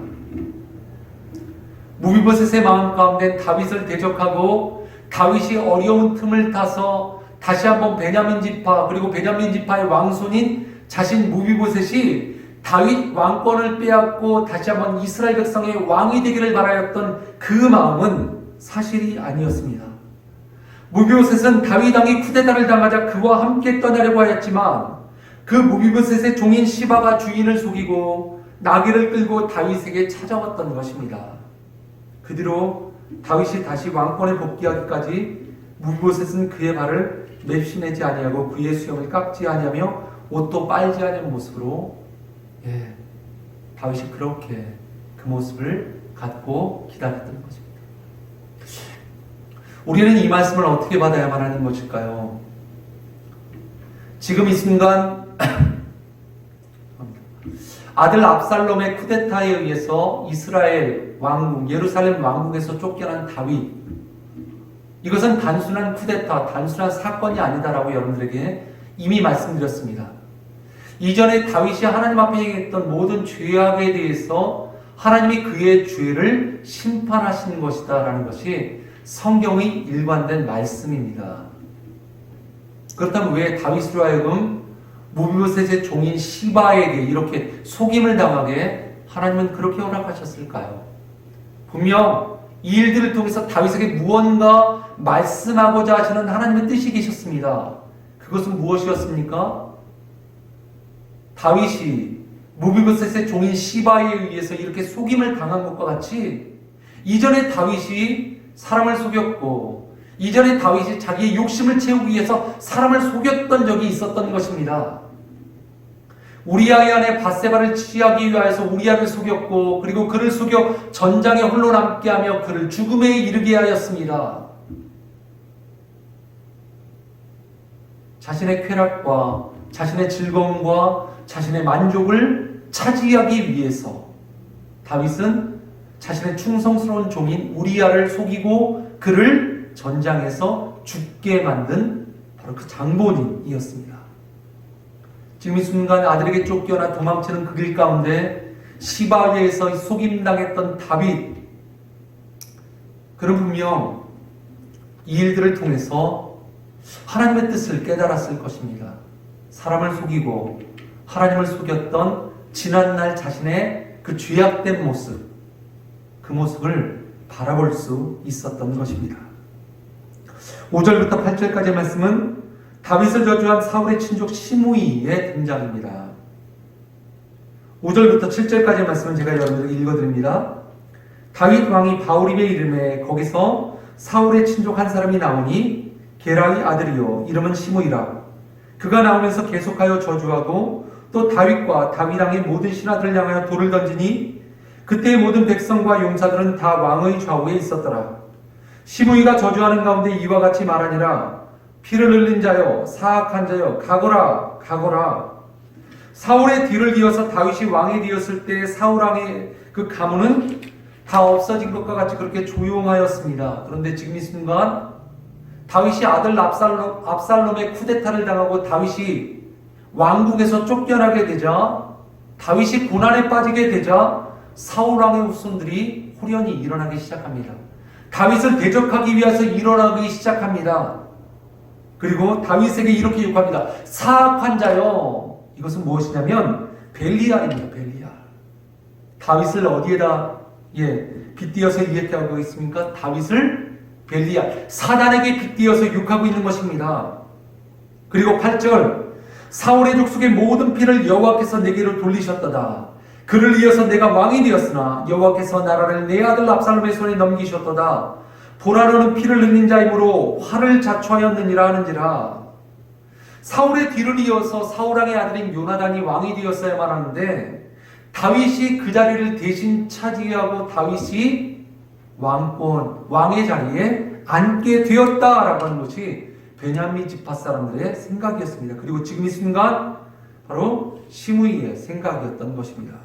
무비보셋의 마음 가운데 다윗을 대적하고 다윗이 어려운 틈을 타서 다시 한번 베냐민 지파 그리고 베냐민 지파의 왕손인 자신 무비보셋이 다윗 왕권을 빼앗고 다시 한번 이스라엘 백성의 왕이 되기를 바라였던 그 마음은 사실이 아니었습니다. 무비보셋은 다윗 왕이 쿠데타를 당하자 그와 함께 떠나려고 하였지만 그 무비보셋의 종인 시바가 주인을 속이고 나귀를 끌고 다윗에게 찾아왔던 것입니다. 그 뒤로 다윗이 다시 왕권에 복귀하기까지 무비보셋은 그의 발을 맵시내지 아니하고 그의 수염을 깎지 아니하며 옷도 빨지 않은 모습으로 다윗이 그렇게 그 모습을 갖고 기다렸던 것입니다. 우리는 이 말씀을 어떻게 받아야만 하는 것일까요? 지금 이 순간 아들 압살롬의 쿠데타에 의해서 이스라엘 왕궁, 예루살렘 왕궁에서 쫓겨난 다윗, 이것은 단순한 쿠데타, 단순한 사건이 아니다라고 여러분들에게 이미 말씀드렸습니다. 이전에 다윗이 하나님 앞에 행했던 모든 죄악에 대해서 하나님이 그의 죄를 심판하시는 것이다 라는 것이 성경의 일관된 말씀입니다. 그렇다면 왜 다윗으로 하여금 무비보셋의 종인 시바에게 이렇게 속임을 당하게 하나님은 그렇게 허락하셨을까요? 분명 이 일들을 통해서 다윗에게 무언가 말씀하고자 하시는 하나님의 뜻이 계셨습니다. 그것은 무엇이었습니까? 다윗이 무비보셋의 종인 시바에 의해서 이렇게 속임을 당한 것과 같이 이전에 다윗이 사람을 속였고 이전에 다윗이 자기의 욕심을 채우기 위해서 사람을 속였던 적이 있었던 것입니다. 우리아의 아내 밧세바를 취하기 위하여서 우리아를 속였고 그리고 그를 속여 전장에 홀로 남게 하며 그를 죽음에 이르게 하였습니다. 자신의 쾌락과 자신의 즐거움과 자신의 만족을 차지하기 위해서 다윗은 자신의 충성스러운 종인 우리아를 속이고 그를 전장에서 죽게 만든 바로 그 장본인이었습니다. 지금 이 순간 아들에게 쫓겨나 도망치는 그 길 가운데 시바에서 속임당했던 다윗, 그는 분명 이 일들을 통해서 하나님의 뜻을 깨달았을 것입니다. 사람을 속이고 하나님을 속였던 지난날 자신의 그 죄악된 모습, 그 모습을 바라볼 수 있었던 것입니다. 5절부터 8절까지의 말씀은 다윗을 저주한 사울의 친족 시므이의 등장입니다. 5절부터 7절까지의 말씀은 제가 여러분들에게 읽어드립니다. 다윗 왕이 바울임에 이름에 거기서 사울의 친족 한 사람이 나오니 게라의 아들이요 이름은 시므이라. 그가 나오면서 계속하여 저주하고 또 다윗과 다윗 왕의 모든 신하들을 향하여 돌을 던지니 그때의 모든 백성과 용사들은 다 왕의 좌우에 있었더라. 시므이가 저주하는 가운데 이와 같이 말하니라. 피를 흘린 자여 사악한 자여 가거라 가거라. 사울의 뒤를 이어서 다윗이 왕이 되었을 때 사울 왕의 그 가문은 다 없어진 것과 같이 그렇게 조용하였습니다. 그런데 지금 이 순간 다윗이 아들 압살롬의 쿠데타를 당하고 다윗이 왕궁에서 쫓겨나게 되자, 다윗이 고난에 빠지게 되자 사울 왕의 후손들이 후련히 일어나기 시작합니다. 다윗을 대적하기 위해서 일어나기 시작합니다. 그리고 다윗에게 이렇게 욕합니다. 사악한 자여. 이것은 무엇이냐면 벨리알입니다. 벨리알. 다윗을 어디에다 빗대어서 이렇게 하고 있습니까? 다윗을 벨리알, 사단에게 빗대어서 욕하고 있는 것입니다. 그리고 8절, 사울의 족속의 모든 피를 여호와께서 내게로 돌리셨도다. 그를 이어서 내가 왕이 되었으나 여호와께서 나라를 내 아들 압살롬의 손에 넘기셨도다. 보라 너는 피를 흘린 자이므로 화를 자초하였느니라 하는지라. 사울의 뒤를 이어서 사울왕의 아들인 요나단이 왕이 되었어야만 하는데 다윗이 그 자리를 대신 차지하고 다윗이 왕의 자리에 앉게 되었다라고 하는 것이 베냐민 지파 사람들의 생각이었습니다. 그리고 지금 이 순간 바로 시므이의 생각이었던 것입니다.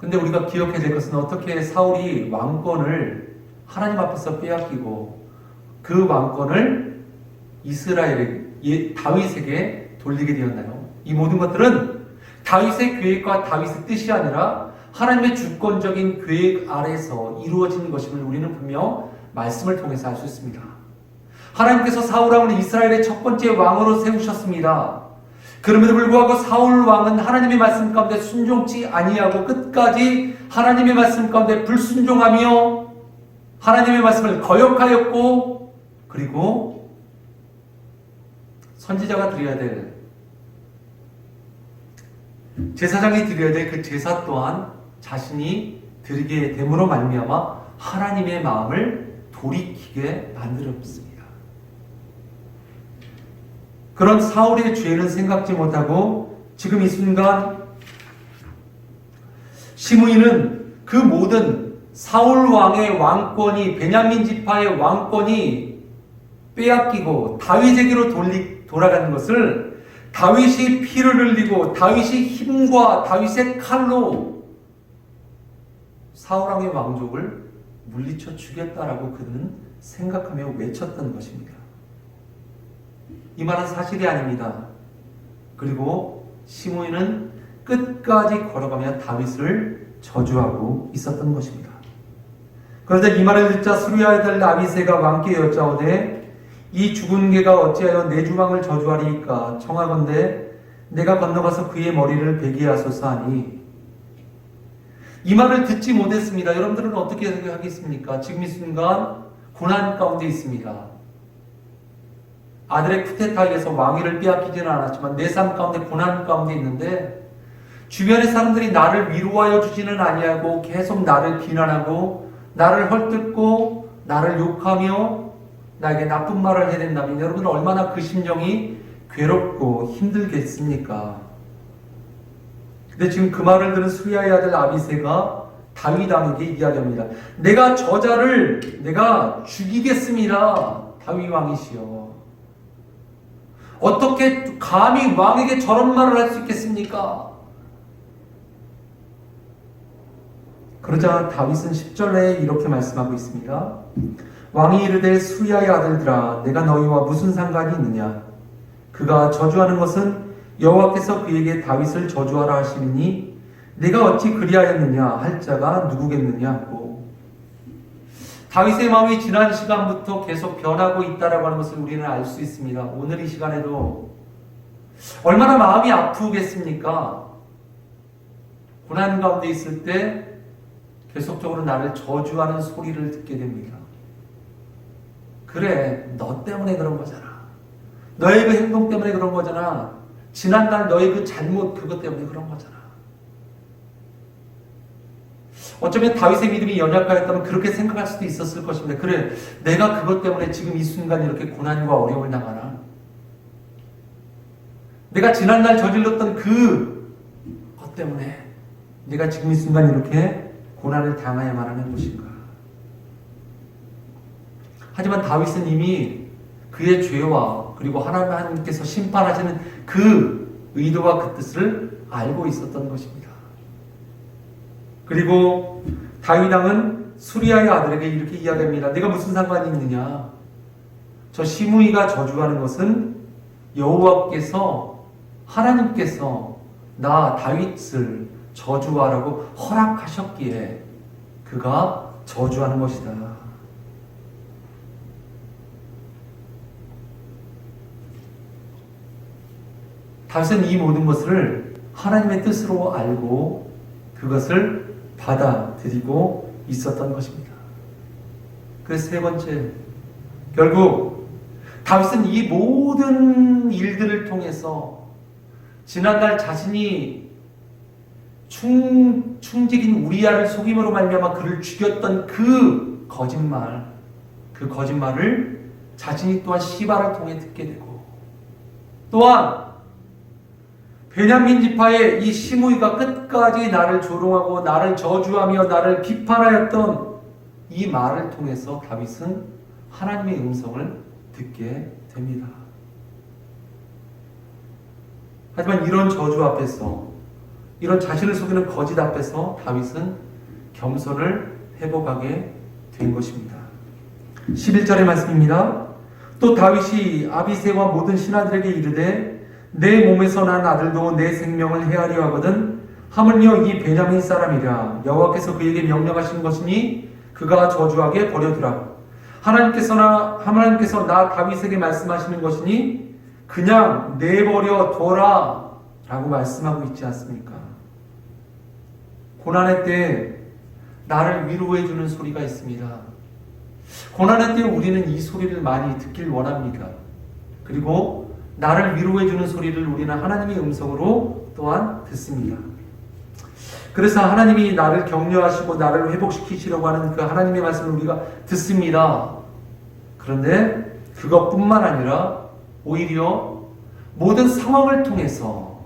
근데 우리가 기억해야 될 것은 어떻게 사울이 왕권을 하나님 앞에서 빼앗기고 그 왕권을 다윗에게 돌리게 되었나요? 이 모든 것들은 다윗의 계획과 다윗의 뜻이 아니라 하나님의 주권적인 계획 아래서 이루어진 것임을 우리는 분명 말씀을 통해서 알 수 있습니다. 하나님께서 사울 왕을 이스라엘의 첫 번째 왕으로 세우셨습니다. 그럼에도 불구하고 사울 왕은 하나님의 말씀 가운데 순종치 아니하고 끝까지 하나님의 말씀 가운데 불순종하며 하나님의 말씀을 거역하였고, 그리고 선지자가 드려야 될, 제사장이 드려야 될 그 제사 또한 자신이 드리게 됨으로 말미암아 하나님의 마음을 돌이키게 만들었습니다. 그런 사울의 죄는 생각지 못하고 지금 이 순간 시므이는 그 모든 사울 왕의 왕권이, 베냐민 지파의 왕권이 빼앗기고 다윗에게로 돌아가는 것을 다윗이 피를 흘리고 다윗이 힘과 다윗의 칼로 사울 왕의 왕족을 물리쳐 주겠다라고 그는 생각하며 외쳤던 것입니다. 이 말은 사실이 아닙니다. 그리고 시므이는 끝까지 걸어가며 다윗을 저주하고 있었던 것입니다. 그러자 이 말을 듣자 수리아의 아들 아비새가 왕께 여짜오되 이 죽은 개가 어찌하여 내 주왕을 저주하리이까 청하건대 내가 건너가서 그의 머리를 베게 하소서 하니, 이 말을 듣지 못했습니다. 여러분들은 어떻게 생각하겠습니까? 지금 이 순간 고난 가운데 있습니다. 아들의 쿠데타에서 왕위를 빼앗기지는 않았지만 내 삶 가운데 고난 가운데 있는데 주변의 사람들이 나를 위로하여 주지는 아니하고 계속 나를 비난하고 나를 헐뜯고 나를 욕하며 나에게 나쁜 말을 해야 된다면 여러분은 얼마나 그 심정이 괴롭고 힘들겠습니까? 근데 지금 그 말을 들은 수리아의 아들 아비새가 다윗 왕에게 이야기합니다. 내가 저자를 내가 죽이겠습니다. 다윗 왕이시여. 어떻게 감히 왕에게 저런 말을 할 수 있겠습니까? 그러자 다윗은 10절에 이렇게 말씀하고 있습니다. 왕이 이르되 수리아의 아들들아 내가 너희와 무슨 상관이 있느냐? 그가 저주하는 것은 여호와께서 그에게 다윗을 저주하라 하시니 내가 어찌 그리하였느냐 할 자가 누구겠느냐 하고, 다윗의 마음이 지난 시간부터 계속 변하고 있다라고 하는 것을 우리는 알 수 있습니다. 오늘 이 시간에도 얼마나 마음이 아프겠습니까? 고난 가운데 있을 때 계속적으로 나를 저주하는 소리를 듣게 됩니다. 그래, 너 때문에 그런 거잖아. 너의 그 행동 때문에 그런 거잖아. 지난날 너의 그 잘못 그것 때문에 그런 거잖아. 어쩌면 다윗의 믿음이 연약하였다면 그렇게 생각할 수도 있었을 것입니다. 그래, 내가 그것 때문에 지금 이 순간 이렇게 고난과 어려움을 당하나? 내가 지난날 저질렀던 그것 때문에 내가 지금 이 순간 이렇게 고난을 당해야만 하는 것인가? 하지만 다윗은 이미 그의 죄와 그리고 하나님께서 심판하시는 그 의도와 그 뜻을 알고 있었던 것입니다. 그리고 다윗 왕은 수리아의 아들에게 이렇게 이야기합니다. 내가 무슨 상관이 있느냐? 저 시므이가 저주하는 것은 여호와께서, 하나님께서 나 다윗을 저주하라고 허락하셨기에 그가 저주하는 것이다. 다윗은 이 모든 것을 하나님의 뜻으로 알고 그것을 받아들이고 있었던 것입니다. 그래서 세 번째, 결국 다윗은 이 모든 일들을 통해서 지난날 자신이 충직인 우리아를 속임으로 말미암아 그를 죽였던 그 거짓말을 자신이 또한 시바를 통해 듣게 되고, 또한 베냐민 지파의 이 시므이가 끝까지 나를 조롱하고 나를 저주하며 나를 비판하였던 이 말을 통해서 다윗은 하나님의 음성을 듣게 됩니다. 하지만 이런 저주 앞에서 이런 자신을 속이는 거짓 앞에서 다윗은 겸손을 회복하게 된 것입니다. 11절의 말씀입니다. 또 다윗이 아비새와 모든 신하들에게 이르되 내 몸에서 난 아들도 내 생명을 헤아려 하거든 하물며 이 베냐민 사람이라 여호와께서 그에게 명령하신 것이니 그가 저주하게 버려두라. 하나님께서 나 다윗에게 말씀하시는 것이니 그냥 내버려 둬라 라고 말씀하고 있지 않습니까? 고난의 때 나를 위로해 주는 소리가 있습니다. 고난의 때 우리는 이 소리를 많이 듣길 원합니다. 그리고 나를 위로해 주는 소리를 우리는 하나님의 음성으로 또한 듣습니다. 그래서 하나님이 나를 격려하시고 나를 회복시키시려고 하는 그 하나님의 말씀을 우리가 듣습니다. 그런데 그것뿐만 아니라 오히려 모든 상황을 통해서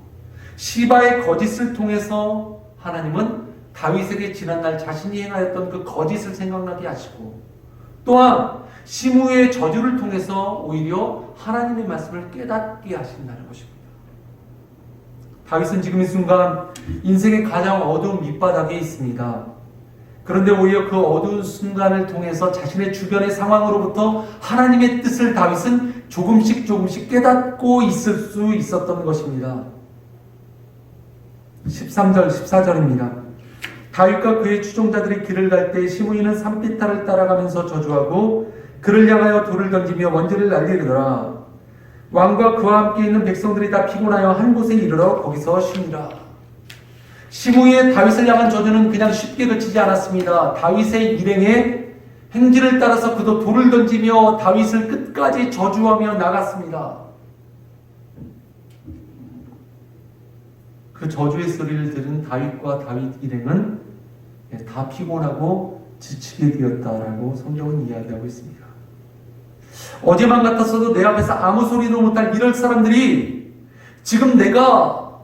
시바의 거짓을 통해서 하나님은 다윗에게 지난날 자신이 행하였던 그 거짓을 생각나게 하시고 또한 시므의 저주를 통해서 오히려 하나님의 말씀을 깨닫게 하신다는 것입니다. 다윗은 지금 이 순간 인생의 가장 어두운 밑바닥에 있습니다. 그런데 오히려 그 어두운 순간을 통해서 자신의 주변의 상황으로부터 하나님의 뜻을 다윗은 조금씩 깨닫고 있을 수 있었던 것입니다. 13절, 14절입니다. 다윗과 그의 추종자들이 길을 갈 때 시므이는 산비탈을 따라가면서 저주하고 그를 향하여 돌을 던지며 원죄를 날리더라. 왕과 그와 함께 있는 백성들이 다 피곤하여 한 곳에 이르러 거기서 쉬니라. 시므이의 다윗을 향한 저주는 그냥 쉽게 그치지 않았습니다. 다윗의 일행의 행진을 따라서 그도 돌을 던지며 다윗을 끝까지 저주하며 나갔습니다. 그 저주의 소리를 들은 다윗과 다윗 일행은 다 피곤하고 지치게 되었다라고 성경은 이야기하고 있습니다. 어제만 같았어도 내 앞에서 아무 소리도 못할 이럴 사람들이 지금 내가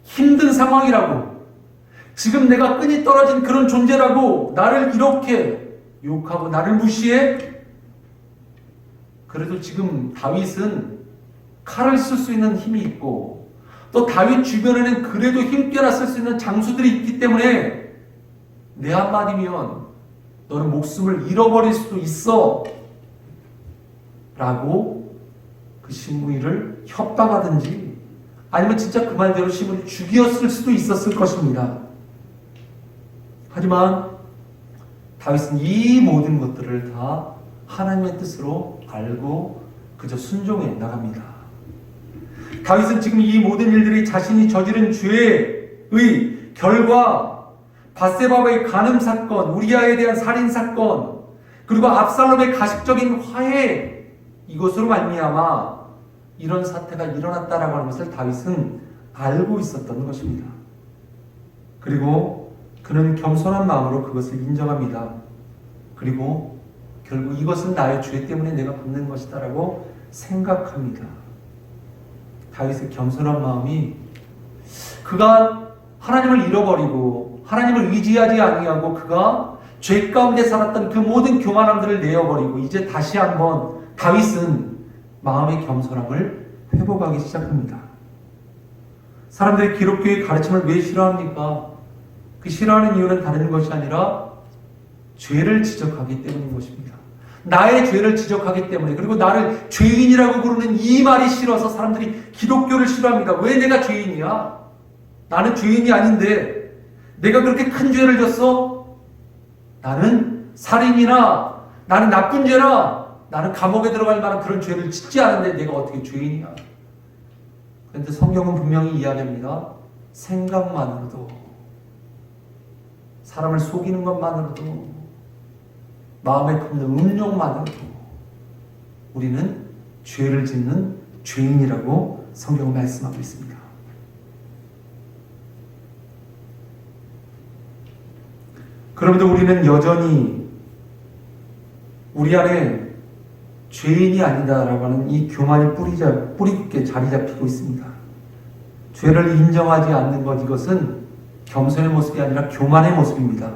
힘든 상황이라고, 지금 내가 끈이 떨어진 그런 존재라고 나를 이렇게 욕하고 나를 무시해? 그래도 지금 다윗은 칼을 쓸 수 있는 힘이 있고 또 다윗 주변에는 그래도 힘께나 쓸 수 있는 장수들이 있기 때문에 내 한마디면 너는 목숨을 잃어버릴 수도 있어 라고 그 시므이를 협박하든지 아니면 진짜 그 말대로 시므이를 죽였을 수도 있었을 것입니다. 하지만 다윗은 이 모든 것들을 다 하나님의 뜻으로 알고 그저 순종해 나갑니다. 다윗은 지금 이 모든 일들이 자신이 저지른 죄의 결과, 밧세바의 간음 사건, 우리아에 대한 살인 사건, 그리고 압살롬의 가식적인 화해, 이것으로 말미암아 이런 사태가 일어났다라고 하는 것을 다윗은 알고 있었던 것입니다. 그리고 그는 겸손한 마음으로 그것을 인정합니다. 그리고 결국 이것은 나의 죄 때문에 내가 받는 것이다라고 생각합니다. 다윗의 겸손한 마음이 그가 하나님을 잃어버리고 하나님을 의지하지 아니하고 그가 죄 가운데 살았던 그 모든 교만함들을 내어버리고 이제 다시 한번 다윗은 마음의 겸손함을 회복하기 시작합니다. 사람들이 기독교의 가르침을 왜 싫어합니까? 그 싫어하는 이유는 다른 것이 아니라 죄를 지적하기 때문인 것입니다. 나의 죄를 지적하기 때문에, 그리고 나를 죄인이라고 부르는 이 말이 싫어서 사람들이 기독교를 싫어합니다. 왜 내가 죄인이야? 나는 죄인이 아닌데 내가 그렇게 큰 죄를 졌어? 나는 살인이나 나는 나쁜 죄나 나는 감옥에 들어갈 만한 그런 죄를 짓지 않은데 내가 어떻게 죄인이야? 그런데 성경은 분명히 이야기합니다. 생각만으로도, 사람을 속이는 것만으로도, 마음에 품는 음욕만으로도 우리는 죄를 짓는 죄인이라고 성경은 말씀하고 있습니다. 그럼에도 우리는 여전히 우리 안에 죄인이 아니다라고 하는 이 교만이 뿌리 깊게 자리 잡히고 있습니다. 죄를 인정하지 않는 것, 이것은 겸손의 모습이 아니라 교만의 모습입니다.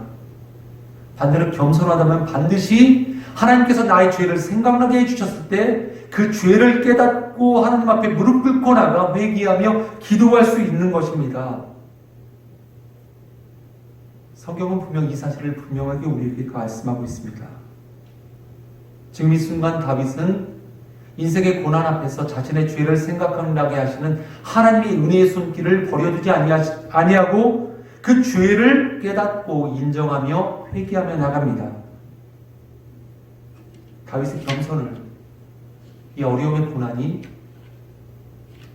반대로 겸손하다면 반드시 하나님께서 나의 죄를 생각나게 해주셨을 때 그 죄를 깨닫고 하나님 앞에 무릎 꿇고 나가 회개하며 기도할 수 있는 것입니다. 성경은 분명 이 사실을 분명하게 우리에게 말씀하고 있습니다. 지금 이 순간 다윗은 인생의 고난 앞에서 자신의 죄를 생각하게 하시는 하나님의 은혜의 손길을 버려두지 아니하고 그 죄를 깨닫고 인정하며 회개하며 나갑니다. 다윗의 겸손을 이 어려움의 고난이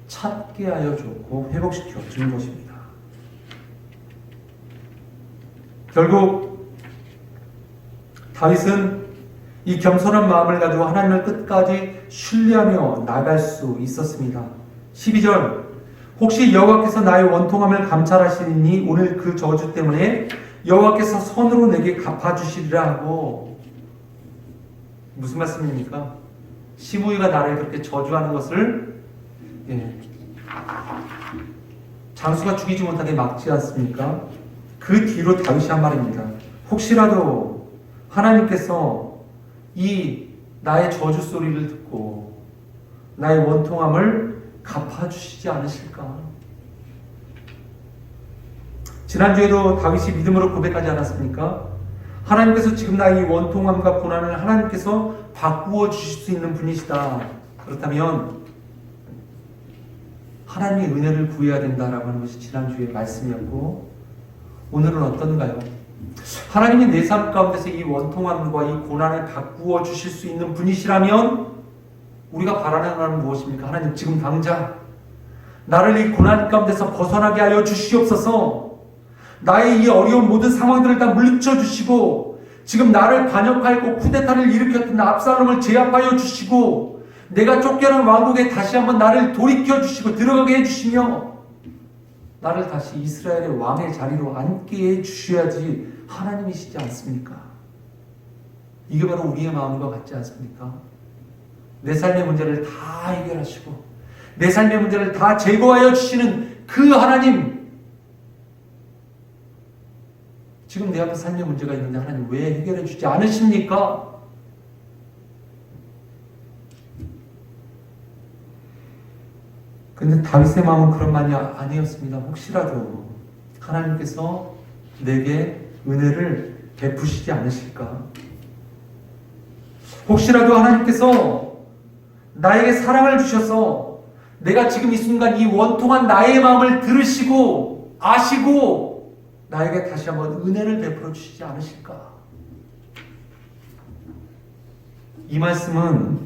찾게 하여 줬고 회복시켜 준 것입니다. 결국 다윗은 이 겸손한 마음을 가지고 하나님을 끝까지 신뢰하며 나갈 수 있었습니다. 12절 혹시 여호와께서 나의 원통함을 감찰하시니 오늘 그 저주 때문에 여호와께서 손으로 내게 갚아주시리라 하고, 무슨 말씀입니까? 시므이가 나를 그렇게 저주하는 것을 장수가 죽이지 못하게 막지 않습니까? 그 뒤로 다윗이 한 말입니다. 혹시라도 하나님께서 이 나의 저주 소리를 듣고 나의 원통함을 갚아주시지 않으실까? 지난주에도 다윗이 믿음으로 고백하지 않았습니까? 하나님께서 지금 나의 원통함과 고난을 하나님께서 바꾸어 주실 수 있는 분이시다. 그렇다면 하나님의 은혜를 구해야 된다라고 하는 것이 지난주의 말씀이었고, 오늘은 어떤가요? 하나님이 내 삶 가운데서 이 원통함과 이 고난을 바꾸어 주실 수 있는 분이시라면 우리가 바라는 것은 무엇입니까? 하나님, 지금 당장 나를 이 고난 가운데서 벗어나게 하여 주시옵소서. 나의 이 어려운 모든 상황들을 다 물리쳐 주시고, 지금 나를 반역하였고 쿠데타를 일으켰던 압살롬을 제압하여 주시고, 내가 쫓겨난 왕국에 다시 한번 나를 돌이켜 주시고 들어가게 해주시며 나를 다시 이스라엘의 왕의 자리로 앉게 해주셔야지 하나님이시지 않습니까? 이게 바로 우리의 마음과 같지 않습니까? 내 삶의 문제를 다 해결하시고 내 삶의 문제를 다 제거하여 주시는 그 하나님, 지금 내 앞에 삶의 문제가 있는데 하나님 왜 해결해 주지 않으십니까? 근데 다윗의 마음은 그런 마음이 아니었습니다. 혹시라도 하나님께서 내게 은혜를 베푸시지 않으실까? 혹시라도 하나님께서 나에게 사랑을 주셔서 내가 지금 이 순간 이 원통한 나의 마음을 들으시고 아시고 나에게 다시 한번 은혜를 베풀어 주시지 않으실까? 이 말씀은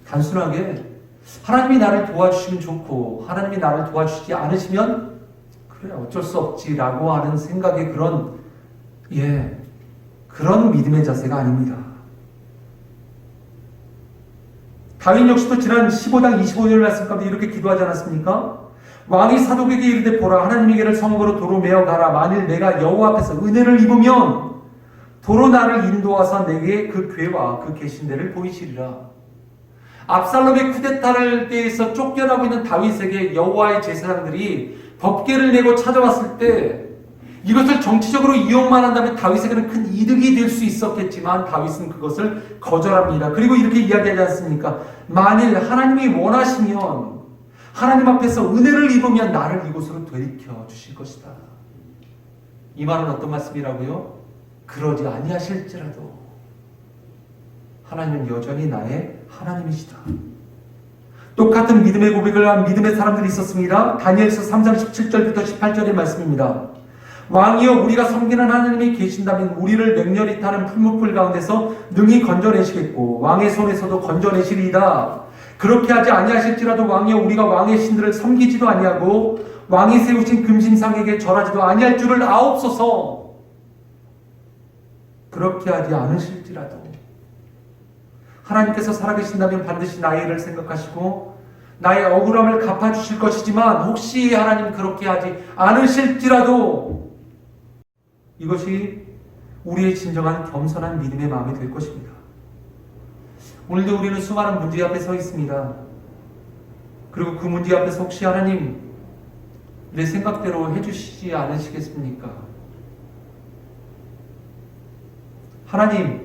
단순하게 하나님이 나를 도와주시면 좋고 하나님이 나를 도와주시지 않으시면 그래 어쩔 수 없지라고 하는 생각의 그런 믿음의 자세가 아닙니다. 다윗 역시도 지난 15장 25절 말씀 가운데 이렇게 기도하지 않았습니까? 왕이 사독에게 이르되 보라, 하나님에게를 성읍으로 도로 메어 가라. 만일 내가 여호와 앞에서 은혜를 입으면 도로 나를 인도하사 내게 그 궤와 그 계신 데를 보이시리라. 압살롬의 쿠데타를 때에서 쫓겨나고 있는 다윗에게 여호와의 제사장들이 법궤를 내고 찾아왔을 때 이것을 정치적으로 이용만 한다면 다윗에게는 큰 이득이 될 수 있었겠지만 다윗은 그것을 거절합니다. 그리고 이렇게 이야기하지 않습니까? 만일 하나님이 원하시면 하나님 앞에서 은혜를 입으면 나를 이곳으로 되돌려 주실 것이다. 이 말은 어떤 말씀이라고요? 그러지 아니하실지라도 하나님은 여전히 나의 하나님이시다. 똑같은 믿음의 고백을 한 믿음의 사람들이 있었습니다. 다니엘서 3장 17절부터 18절의 말씀입니다. 왕이여, 우리가 섬기는 하나님이 계신다면 우리를 맹렬히 타는 풀무불 가운데서 능히 건져내시겠고 왕의 손에서도 건져내시리이다. 그렇게 하지 아니하실지라도 왕이여, 우리가 왕의 신들을 섬기지도 아니하고 왕이 세우신 금신상에게 절하지도 아니할 줄을 아옵소서. 그렇게 하지 않으실지라도 하나님께서 살아계신다면 반드시 나의 일을 생각하시고 나의 억울함을 갚아주실 것이지만 혹시 하나님 그렇게 하지 않으실지라도 이것이 우리의 진정한 겸손한 믿음의 마음이 될 것입니다. 오늘도 우리는 수많은 문제 앞에 서 있습니다. 그리고 그 문제 앞에서 혹시 하나님 내 생각대로 해주시지 않으시겠습니까? 하나님,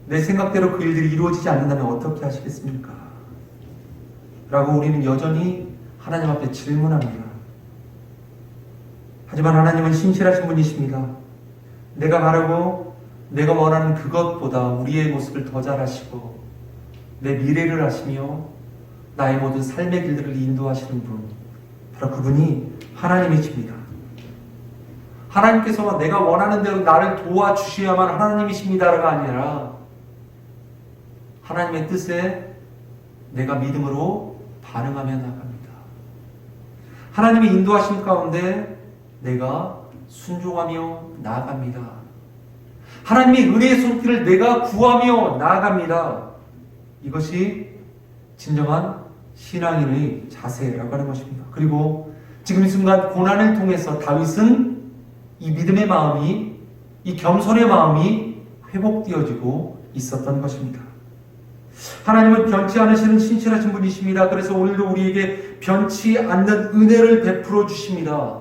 내 생각대로 그 일들이 이루어지지 않는다면 어떻게 하시겠습니까? 라고 우리는 여전히 하나님 앞에 질문합니다. 하지만 하나님은 신실하신 분이십니다. 내가 바라고 내가 원하는 그것보다 우리의 모습을 더 잘 아시고 내 미래를 아시며 나의 모든 삶의 길들을 인도하시는 분, 바로 그분이 하나님이십니다. 하나님께서 내가 원하는 대로 나를 도와주셔야만 하나님이십니다가 아니라 하나님의 뜻에 내가 믿음으로 반응하며 나갑니다. 하나님의 인도하심 가운데 내가 순종하며 나아갑니다. 하나님의 은혜의 손길을 내가 구하며 나아갑니다. 이것이 진정한 신앙인의 자세라고 하는 것입니다. 그리고 지금 이 순간 고난을 통해서 다윗은 이 믿음의 마음이, 이 겸손의 마음이 회복되어지고 있었던 것입니다. 하나님은 변치 않으시는 신실하신 분이십니다. 그래서 오늘도 우리에게 변치 않는 은혜를 베풀어 주십니다.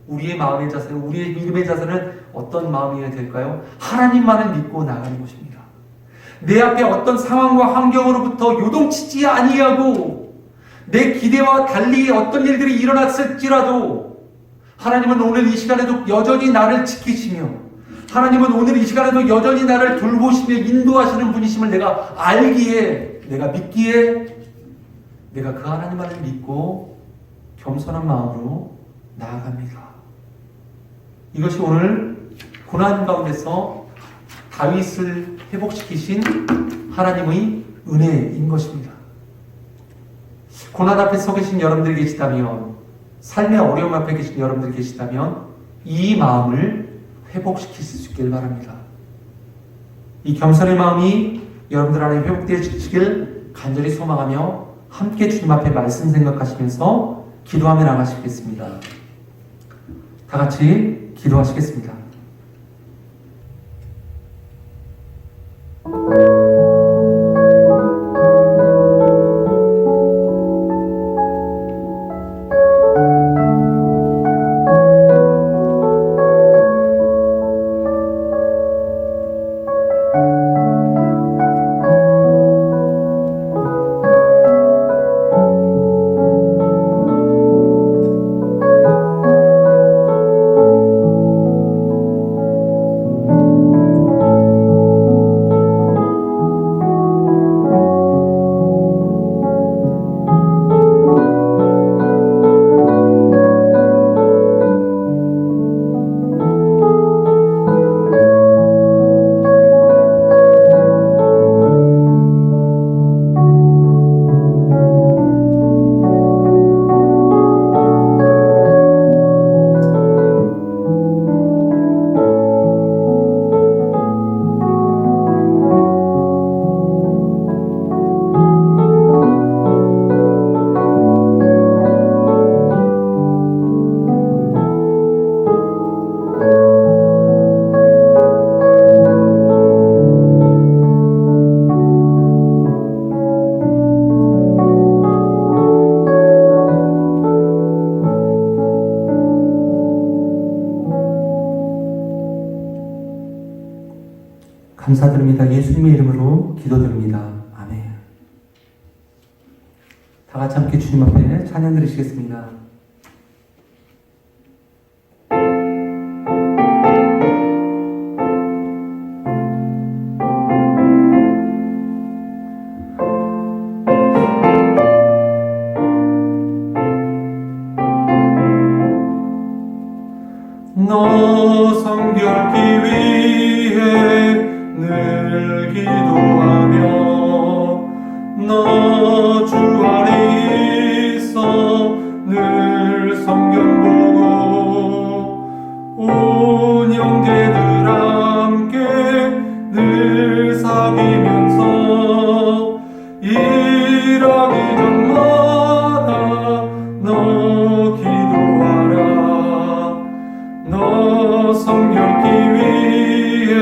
우리의 마음의 자세는, 우리의 믿음의 자세는 어떤 마음이어야 될까요? 하나님만을 믿고 나가는 것입니다. 내 앞에 어떤 상황과 환경으로부터 요동치지 아니하고 내 기대와 달리 어떤 일들이 일어났을지라도 하나님은 오늘 이 시간에도 여전히 나를 지키시며 하나님은 오늘 이 시간에도 여전히 나를 돌보시며 인도하시는 분이심을 내가 알기에, 내가 믿기에 내가 그 하나님만을 믿고 겸손한 마음으로 나아갑니다. 이것이 오늘 고난 가운데서 다윗을 회복시키신 하나님의 은혜인 것입니다. 고난 앞에 서 계신 여러분들이 계시다면, 삶의 어려움 앞에 계신 여러분들이 계시다면 이 마음을 회복시키실 수 있길 바랍니다. 이 겸손의 마음이 여러분들 안에 회복되시길 간절히 소망하며 함께 주님 앞에 말씀 생각하시면서 기도하며 나가시겠습니다. 다 같이 기도하시겠습니다. 감사드립니다. 예수님의 이름으로 기도드립니다. 아멘. 다 같이 함께 주님 앞에 찬양 드리시겠습니다. 너 성결기 위해 늘 기도하며 너 주 안에 있어 늘 성경 보고 온 형제들 함께 늘 사귀면서 일하기 전마다 너 기도하라. 너 성결기 위해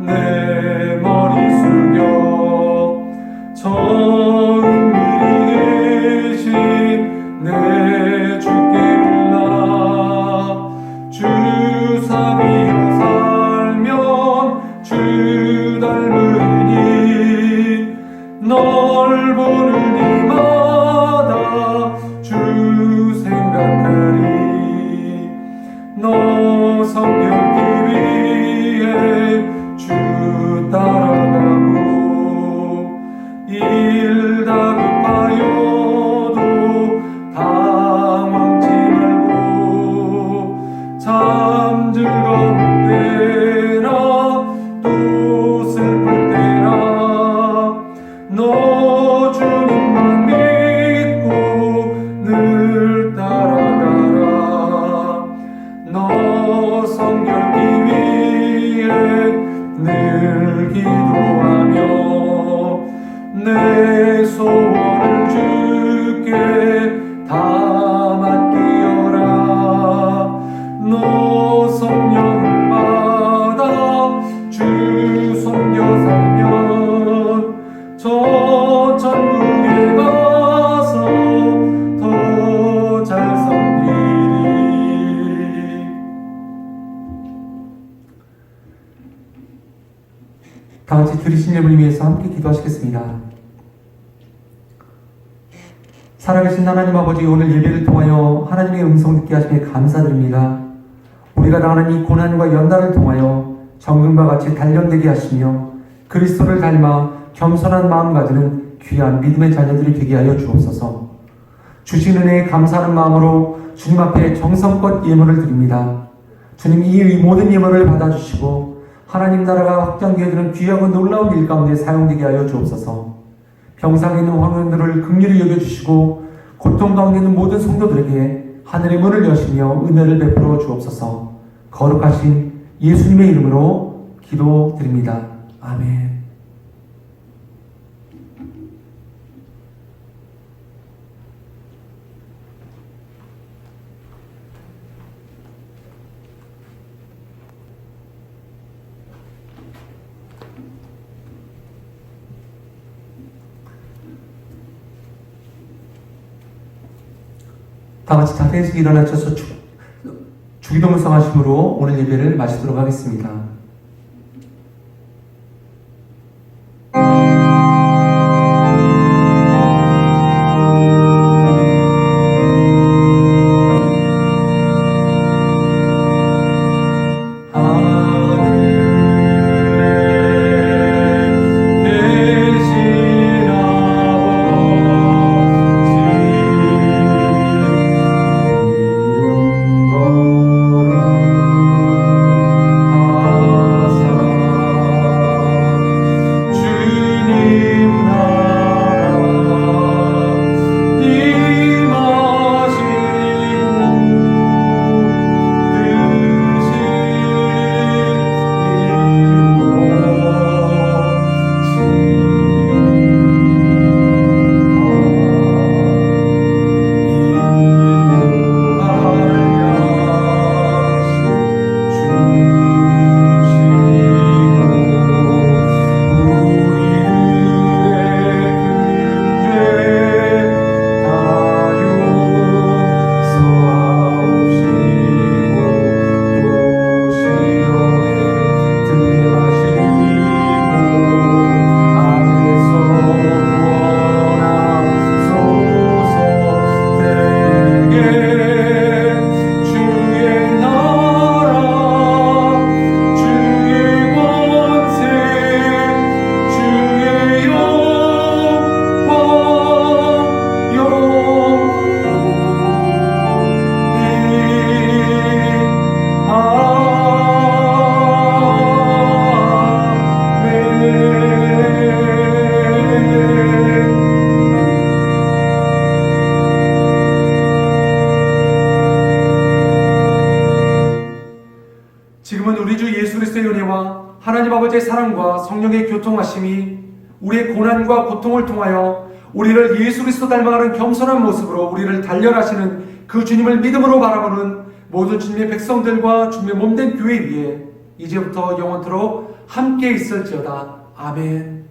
내 머리 숙여 저 은밀히 계신 내 주께 빌라. 주 사귀어 살면 주 닮으니 널 보는 이마다 주 생각하리. 너 성경기 위 내 소원을 주께 다 맡기어라. 너 성령을 받아 주 섬겨 살면 저 천국에 가서 더 잘 섬기리. 다 같이 들으신 예물을 위해서 함께 기도하시겠습니다. 살아계신 하나님 아버지, 오늘 예배를 통하여 하나님의 음성 듣게 하심에 감사드립니다. 우리가 당하는 이 고난과 연단을 통하여 정금과 같이 단련되게 하시며 그리스도를 닮아 겸손한 마음 가지는 귀한 믿음의 자녀들이 되게 하여 주옵소서. 주신 은혜에 감사하는 마음으로 주님 앞에 정성껏 예물을 드립니다. 주님, 이 모든 예물을 받아주시고 하나님 나라가 확장되어지는 귀하고 놀라운 일 가운데 사용되게 하여 주옵소서. 병상에 있는 황혼들을 긍휼히 여겨주시고 고통 가운데 있는 모든 성도들에게 하늘의 문을 여시며 은혜를 베풀어 주옵소서. 거룩하신 예수님의 이름으로 기도드립니다. 아멘. 다 같이 자리에서 일어나셔서 주기도문 성하심으로 오늘 예배를 마치도록 하겠습니다. 지금은 우리 주 예수 그리스도의 은혜와 하나님 아버지의 사랑과 성령의 교통하심이 우리의 고난과 고통을 통하여 우리를 예수 그리스도 닮아가는 겸손한 모습으로 우리를 단련하시는 그 주님을 믿음으로 바라보는 모든 주님의 백성들과 주님의 몸된 교회 위에 이제부터 영원토록 함께 있을지어다. 아멘.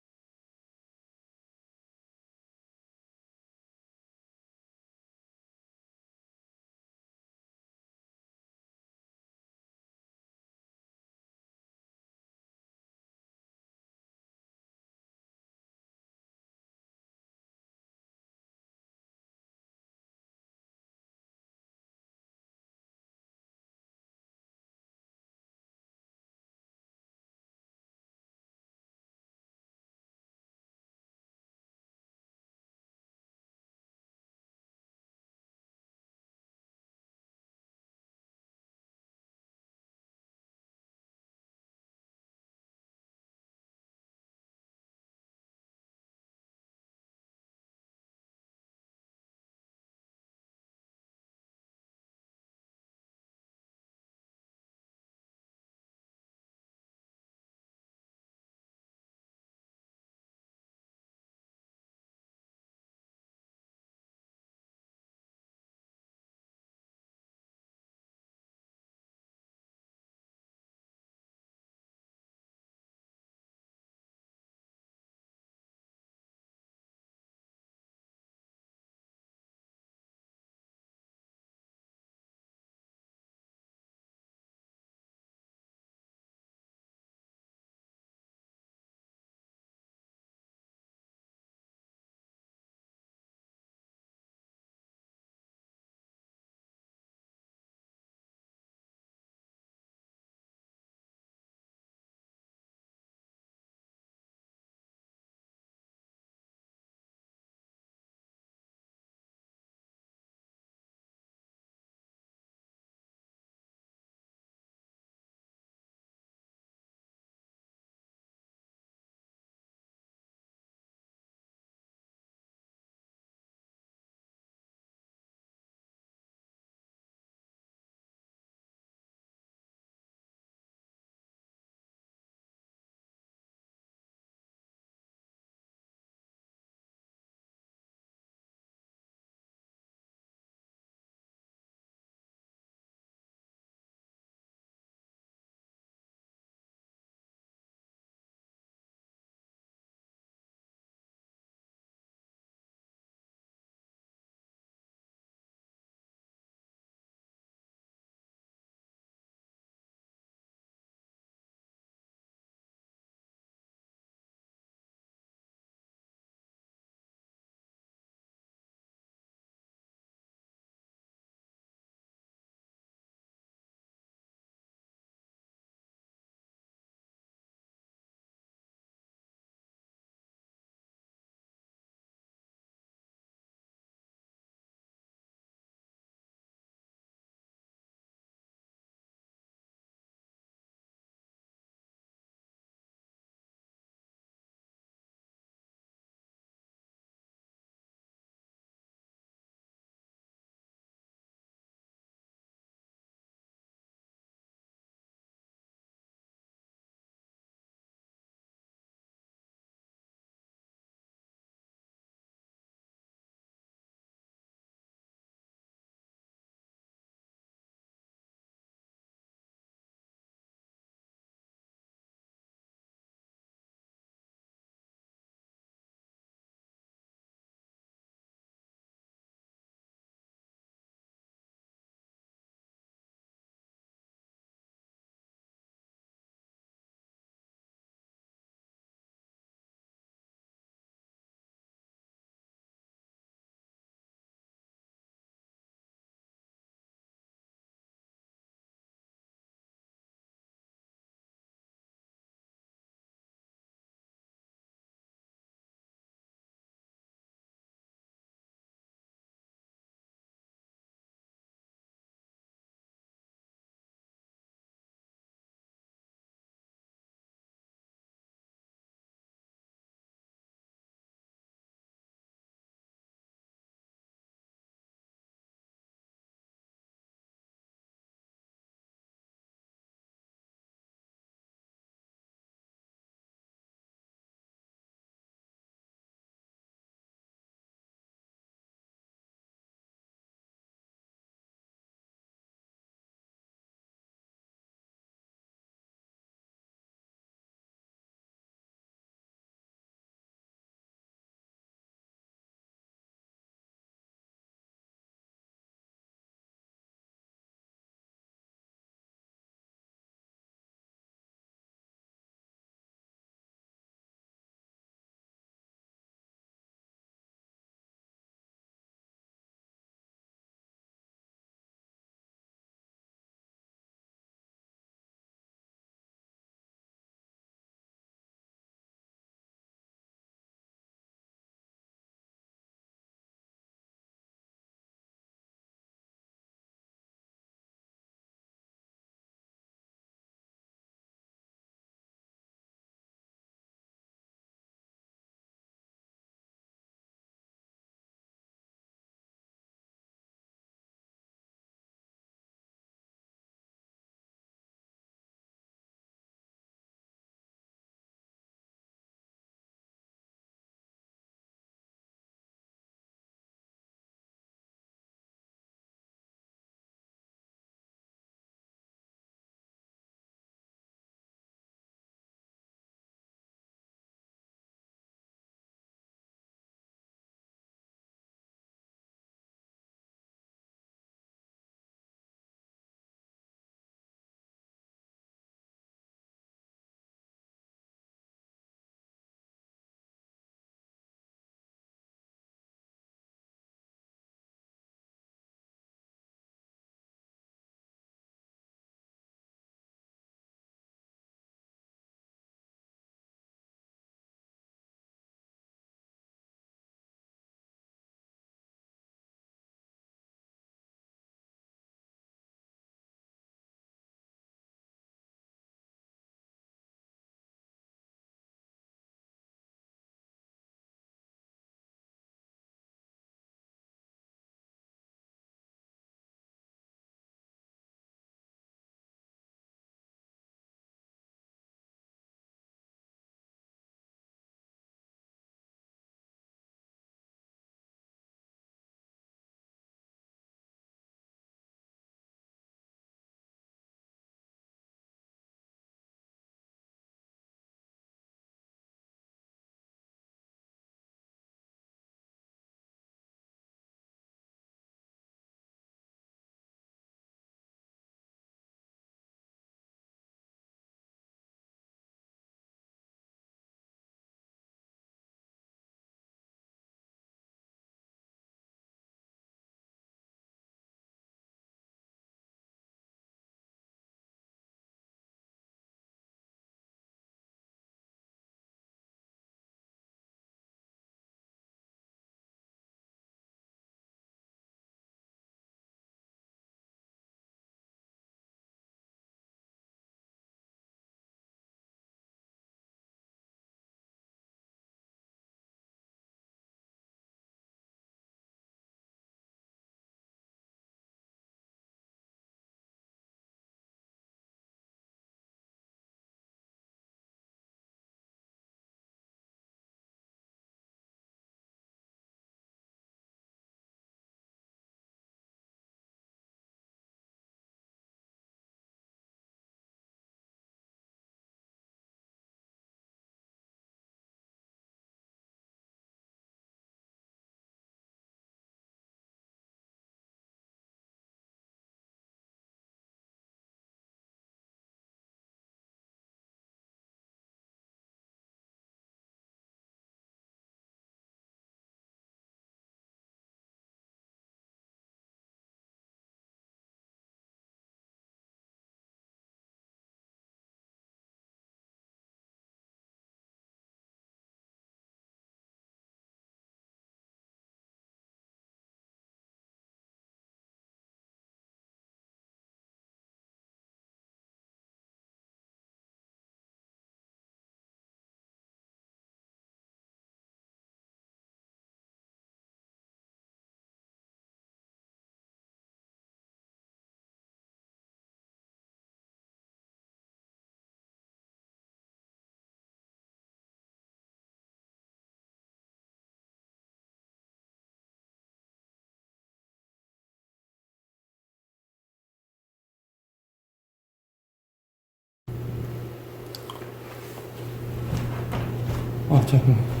자, 그럼.